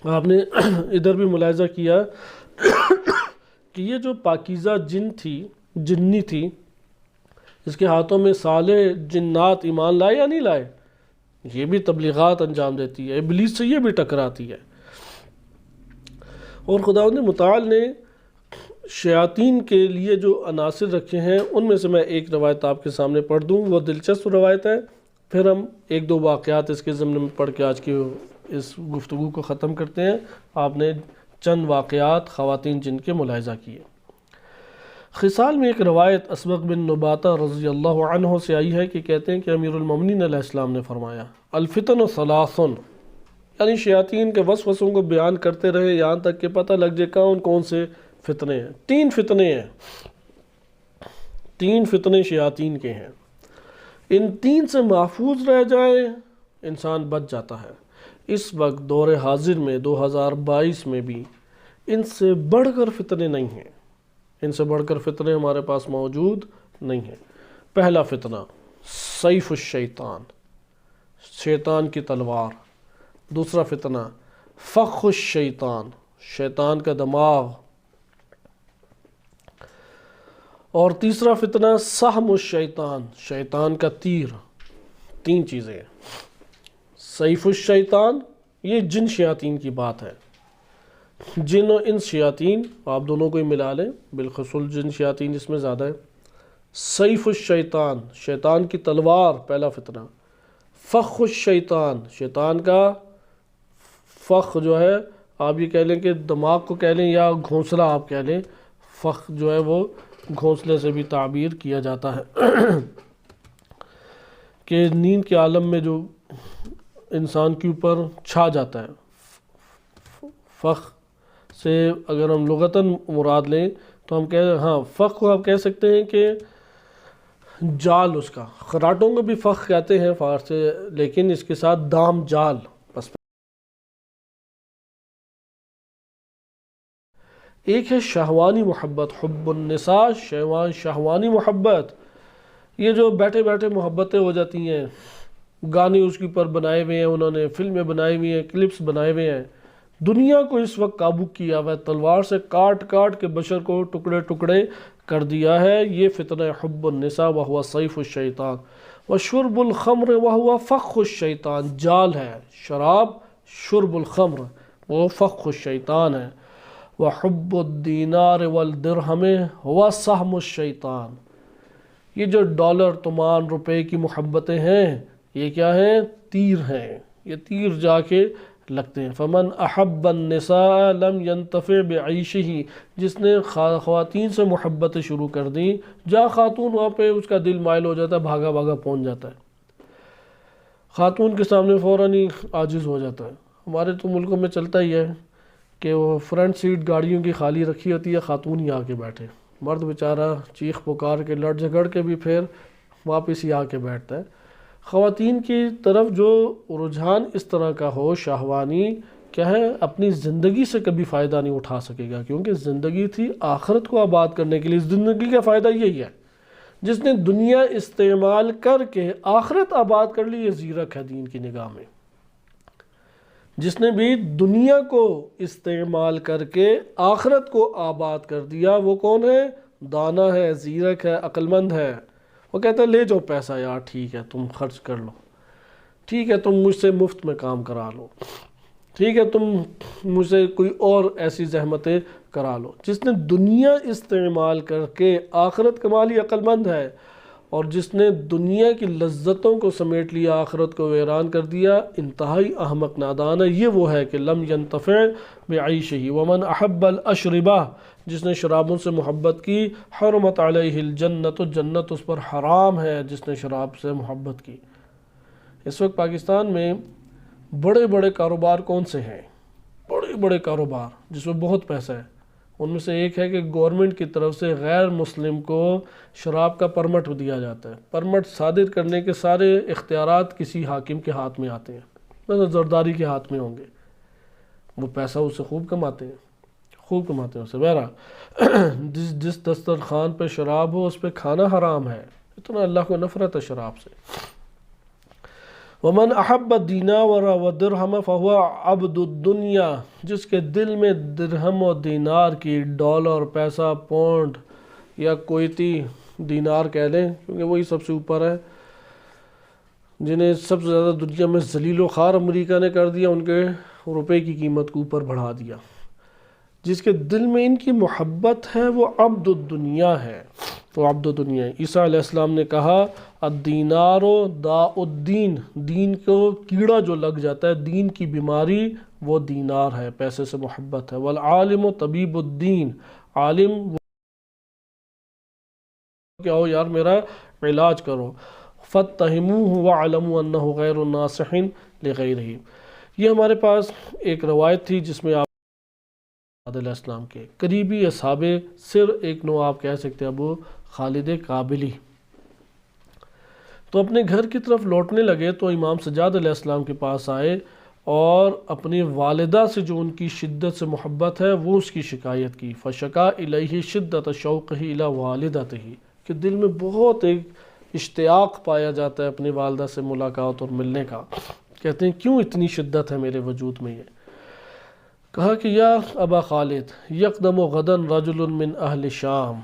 آپ نے ادھر بھی ملاحظہ کیا کہ یہ جو پاکیزہ جنی تھی، اس کے ہاتھوں میں صالح جنات ایمان لائے یا نہیں لائے، یہ بھی تبلیغات انجام دیتی ہے، ابلیس سے یہ بھی ٹکراتی ہے۔ اور خداوند متعال نے شیاطین کے لیے جو عناصر رکھے ہیں ان میں سے میں ایک روایت آپ کے سامنے پڑھ دوں، وہ دلچسپ روایت ہے، پھر ہم ایک دو واقعات اس کے ضمن میں پڑھ کے آج کی اس گفتگو کو ختم کرتے ہیں۔ آپ نے چند واقعات خواتین جن کے ملاحظہ کیے۔ خصال میں ایک روایت اسبغ بن نباتہ رضی اللہ عنہ سے آئی ہے کہ کہتے ہیں کہ امیر المومنین علیہ السلام نے فرمایا الفتن ثلاثن، یعنی شیاطین کے وسوسوں کو بیان کرتے رہے یہاں تک کہ پتہ لگ جائے کون سے فتنے ہیں۔ تین فتنے شیاطین کے ہیں، ان تین سے محفوظ رہ جائے انسان بچ جاتا ہے۔ اس وقت دور حاضر میں 2022 میں بھی ان سے بڑھ کر فتنے نہیں ہیں، ان سے بڑھ کر فتنے ہمارے پاس موجود نہیں ہیں۔ پہلا فتنہ سیف الشیطان، شیطان کی تلوار۔ دوسرا فتنہ فخ الشیطان، شیطان کا دماغ۔ اور تیسرا فتنہ سہم الشیطان، شیطان کا تیر۔ تین چیزیں ہیں۔ سیف الشیطان یہ جن شیاطین کی بات ہے، جن و انس شیاطین آپ دونوں کو ہی ملا لیں، بالخصوص جن شیاطین جس میں زیادہ ہے۔ سیف الشیطان شیطان کی تلوار پہلا فتنہ۔ فخ الشیطان شیطان کا فخ جو ہے آپ یہ کہہ لیں کہ دماغ کو کہہ لیں یا گھونسلہ آپ کہہ لیں، فخ جو ہے وہ گھونسلے سے بھی تعبیر کیا جاتا ہے کہ نیند کے عالم میں جو انسان کے اوپر چھا جاتا ہے۔ فخ سے اگر ہم لغتاً مراد لیں تو ہم فخ کو آپ کہہ سکتے ہیں کہ جال، اس کا خراٹوں کو بھی فخ کہتے ہیں فارسی، لیکن اس کے ساتھ دام جال۔ بس ایک ہے شہوانی محبت، حب النساء، شہوانی محبت، یہ جو بیٹھے بیٹھے محبتیں ہو جاتی ہیں، گانے اس کے اوپر بنائے ہوئے ہیں، انہوں نے فلمیں بنائی ہوئی ہیں، کلپس بنائے ہوئے ہیں، دنیا کو اس وقت قابو کیا ہوا ہے، تلوار سے کاٹ کاٹ کے بشر کو ٹکڑے ٹکڑے کر دیا ہے۔ یہ فتنہ حب النساء وہو سیف الشیطان، وشرب الخمر وہو فخ الشیطان، جال ہے شراب، شرب الخمر وہ فخ الشیطان ہے، وحب الدینار والدرہم ہوا سہم الشیطان، یہ جو ڈالر تومان روپے کی محبتیں ہیں یہ کیا ہیں؟ تیر ہیں، یہ تیر جا کے لگتے ہیں۔ فمن احب النساء لم ينتفع بعیشہ، جس نے خواتین سے محبتیں شروع کر دیں، جہاں خاتون وہاں پہ اس کا دل مائل ہو جاتا ہے، بھاگا بھاگا پہنچ جاتا ہے، خاتون کے سامنے فوراً ہی عاجز ہو جاتا ہے۔ ہمارے تو ملکوں میں چلتا ہی ہے کہ وہ فرنٹ سیٹ گاڑیوں کی خالی رکھی ہوتی ہے، خاتون ہی آ کے بیٹھے، مرد بیچارہ چیخ پکار کے لڑ جھگڑ کے بھی پھر واپس ہی آ کے بیٹھتا ہے۔ خواتین کی طرف جو رجحان اس طرح کا ہو شہوانی، کیا ہے، اپنی زندگی سے کبھی فائدہ نہیں اٹھا سکے گا، کیونکہ زندگی تھی آخرت کو آباد کرنے کے لیے۔ زندگی کا فائدہ یہی ہے، جس نے دنیا استعمال کر کے آخرت آباد کر لی یہ زیرک ہے دین کی نگاہ میں۔ جس نے بھی دنیا کو استعمال کر کے آخرت کو آباد کر دیا وہ کون ہے؟ دانا ہے، زیرک ہے، عقل مند ہے۔ وہ کہتا ہے لے جاؤ پیسہ یار، ٹھیک ہے تم خرچ کر لو، ٹھیک ہے تم مجھ سے مفت میں کام کرا لو، ٹھیک ہے تم مجھ سے کوئی اور ایسی زحمتیں کرا لو۔ جس نے دنیا استعمال کر کے آخرت کما لی عقل مند ہے، اور جس نے دنیا کی لذتوں کو سمیٹ لیا آخرت کو ویران کر دیا، انتہائی احمق نادان ہے۔ یہ وہ ہے کہ لم ینتفع بعیشہ ومن احب الاشربہ، جس نے شرابوں سے محبت کی، حرمت علیہ الجنت، جنت اس پر حرام ہے جس نے شراب سے محبت کی۔ اس وقت پاکستان میں بڑے بڑے کاروبار کون سے ہیں؟ بڑے بڑے کاروبار جس میں بہت پیسہ ہے، ان میں سے ایک ہے کہ گورنمنٹ کی طرف سے غیر مسلم کو شراب کا پرمٹ دیا جاتا ہے۔ پرمٹ صادر کرنے کے سارے اختیارات کسی حاکم کے ہاتھ میں آتے ہیں، مثلا زرداری کے ہاتھ میں ہوں گے، وہ پیسہ اس سے خوب کماتے ہیں اسے۔ بہرحال جس دسترخوان پہ شراب ہو اس پہ کھانا حرام ہے، اتنا اللہ کو نفرت ہے شراب سے۔ ومن احب الدینار والدرہم فہو عبد الدنیا، جس کے دل میں درہم و دینار کی، ڈالر، پیسہ، پونڈ یا کویتی دینار کہہ لیں کیونکہ وہی سب سے اوپر ہے، جنہیں سب سے زیادہ دنیا میں ذلیل و خوار امریکہ نے کر دیا، ان کے روپے کی قیمت کو اوپر بڑھا دیا۔ جس کے دل میں ان کی محبت ہے وہ عبد الدنیا ہے، وہ عبد الدنیا ہے۔ عیسیٰ علیہ السلام نے کہا الدینار داء الدین، دین کو کیڑا جو لگ جاتا ہے، دین کی بیماری، وہ دینار ہے، پیسے سے محبت ہے۔ والعالم طبیب الدین، عالم کہ آؤ یار میرا علاج کرو۔ فاتہموہ واعلموا انہ غیر ناصح لغیرہ۔ یہ ہمارے پاس ایک روایت تھی جس میں آپ علیہ السلام کے قریبی اصحاب سر، ایک نو آپ کہہ سکتے ہیں ابو خالد کابلی، تو اپنے گھر کی طرف لوٹنے لگے تو امام سجاد علیہ السلام کے پاس آئے اور اپنی والدہ سے جو ان کی شدت سے محبت ہے وہ اس کی شکایت کی۔ فشکا الیہ شدت شوقہ الی والدتہ، کہ دل میں بہت ایک اشتیاق پایا جاتا ہے اپنی والدہ سے ملاقات اور ملنے کا۔ کہتے ہیں کیوں اتنی شدت ہے میرے وجود میں؟ یہ کہا کہ یا ابا خالد یقدم غدن رجل من اہل شام،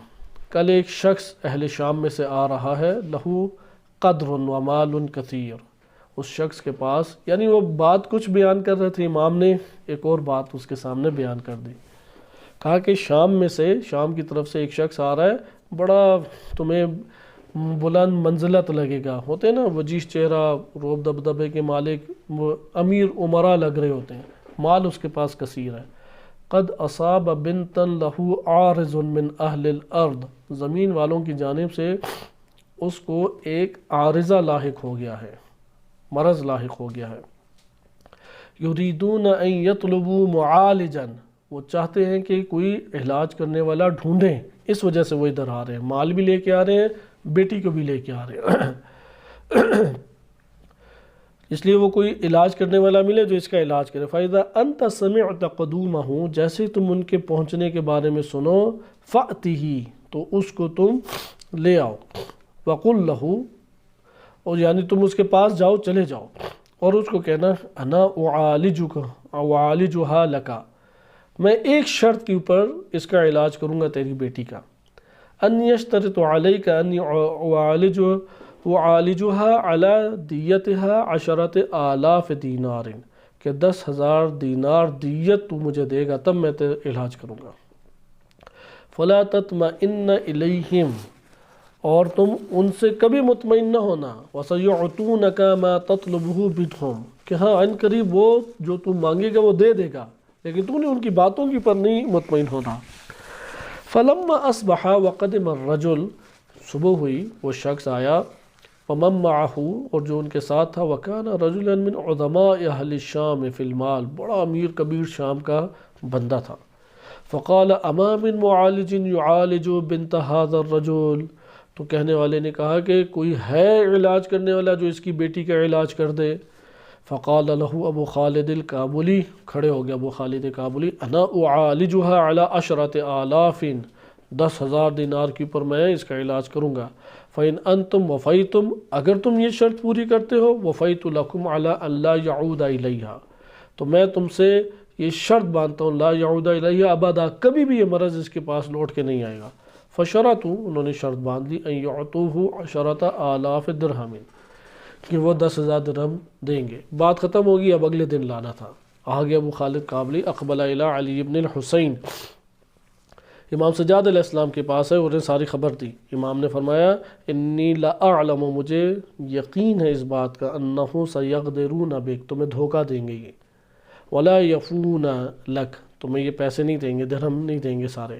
کل ایک شخص اہل شام میں سے آ رہا ہے، لہو قدر و مال کثیر، اس شخص کے پاس، یعنی وہ بات کچھ بیان کر رہے تھے، امام نے ایک اور بات اس کے سامنے بیان کر دی۔ کہا کہ شام میں سے، شام کی طرف سے ایک شخص آ رہا ہے، بڑا تمہیں بلند منزلت لگے گا، ہوتے ہیں نا وجیح چہرہ، روب دبدبے کے مالک، امیر امراء لگ رہے ہوتے ہیں، مال اس کے پاس کثیر ہے۔ قد اصاب بنتا لہو عارض من اہل الارض، زمین والوں کی جانب سے اس کو ایک عارضہ لاحق ہو گیا ہے، مرض لاحق ہو گیا ہے۔ یریدون ان یطلبوا معالجا، وہ چاہتے ہیں کہ کوئی علاج کرنے والا ڈھونڈیں، اس وجہ سے وہ ادھر آ رہے ہیں، مال بھی لے کے آ رہے ہیں، بیٹی کو بھی لے کے آ رہے ہیں، اس لیے وہ کوئی علاج کرنے والا ملے جو اس کا علاج کرے۔ فَإِذَا أَنْتَ سَمِعْتَ قُدُومَهُ، جیسے تم ان کے پہنچنے کے بارے میں سنو، فَأْتِهِ، تو اس کو تم لے آؤ، وَقُلْ لَهُ، اور یعنی تم اس کے پاس جاؤ، چلے جاؤ، اور اس کو کہنا انا اعالجها لك، میں ایک شرط کے اوپر اس کا علاج کروں گا تیری بیٹی کا، ان یشترط علیک انی اعالجها علی دیتها 10,000 دینار، کہ 10,000 دینار دیت تو مجھے دے گا تب میں تیرا علاج کروں گا۔ فلا تطمئن الیہم، اور تم ان سے کبھی مطمئن نہ ہونا، وَسَيُعْطُونَكَ مَا تَطْلُبُهُ بِدْهُمْ، کہ ہاں ان قریب وہ جو تم مانگے گا وہ دے دے گا، لیکن تم نے ان کی باتوں کی پر نہیں مطمئن ہونا۔ فَلَمَّا أَصْبَحَ وَقَدِمَ الرَّجُلُ، صبح ہوئی، وہ شخص آیا، وَمَن مَّعَهُ، اور جو ان کے ساتھ تھا، وَكَانَ رَجُلًا مِّنْ عُظَمَاءِ أَهْلِ الشَّامِ فِي الْمَالِ، بڑا امیر کبیر شام کا بندہ تھا۔ فَقَالَ أَمَا مِن مُعَالِجٍ يُعَالِجُ بِنْتَ هَذَا الرَّجُلِ، تو کہنے والے نے کہا کہ کوئی ہے علاج کرنے والا جو اس کی بیٹی کا علاج کر دے؟ فقال له ابو خالد الکابلی، کھڑے ہو گیا ابو خالد کابلی، انا اعالجها على 10,000، 10,000 دینار کے اوپر میں اس کا علاج کروں گا۔ فإن انتم وفیتم، اگر تم یہ شرط پوری کرتے ہو، وفیت لکم على ان لا يعود الیہا، تو میں تم سے یہ شرط باندھتا ہوں، لا يعود الیہا ابدا، کبھی بھی یہ مرض اس کے پاس لوٹ کے نہیں آئے گا۔ فشرطوا، انہوں نے شرط باندھ لی، ان يعطوه 10,000 درہم، کہ وہ 10,000 درہم دیں گے۔ بات ختم ہوگی، اب اگلے دن لانا تھا۔ آگے ابو خالد کابلی، اقبل الی علی ابن الحسین، امام سجاد علیہ السلام کے پاس ہے، انہیں ساری خبر دی۔ امام نے فرمایا انی لاعلم، مجھے یقین ہے اس بات کا، انہ سیغدرون بک، تمہیں دھوکہ دیں گے یہ، ولا یفون لک، تمہیں یہ پیسے نہیں دیں گے، درہم نہیں دیں گے سارے۔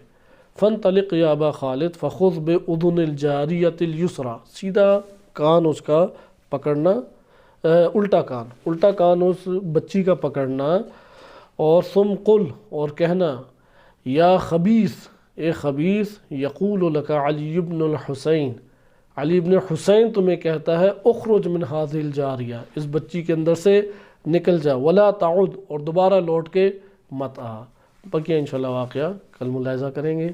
فانطلق یا ابا خالد فخذ باذن الجاریۃ الیسریٰ، سیدھا کان اس کا پکڑنا، الٹا کان اس بچی کا پکڑنا، اور ثم قل، اور کہنا، یا خبیث، اے خبیث، یقول لک علی بن الحسین، علی بن حسین تمہیں کہتا ہے، اخرج من هذه الجاریہ، اس بچی کے اندر سے نکل جا، ولا تعد، اور دوبارہ لوٹ کے مت آ۔ بقیہ انشاءاللہ واقعہ کل ملاحظہ کریں گے۔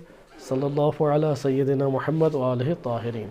صلی اللہ علی سیدنا محمد وآلہ الطاہرین۔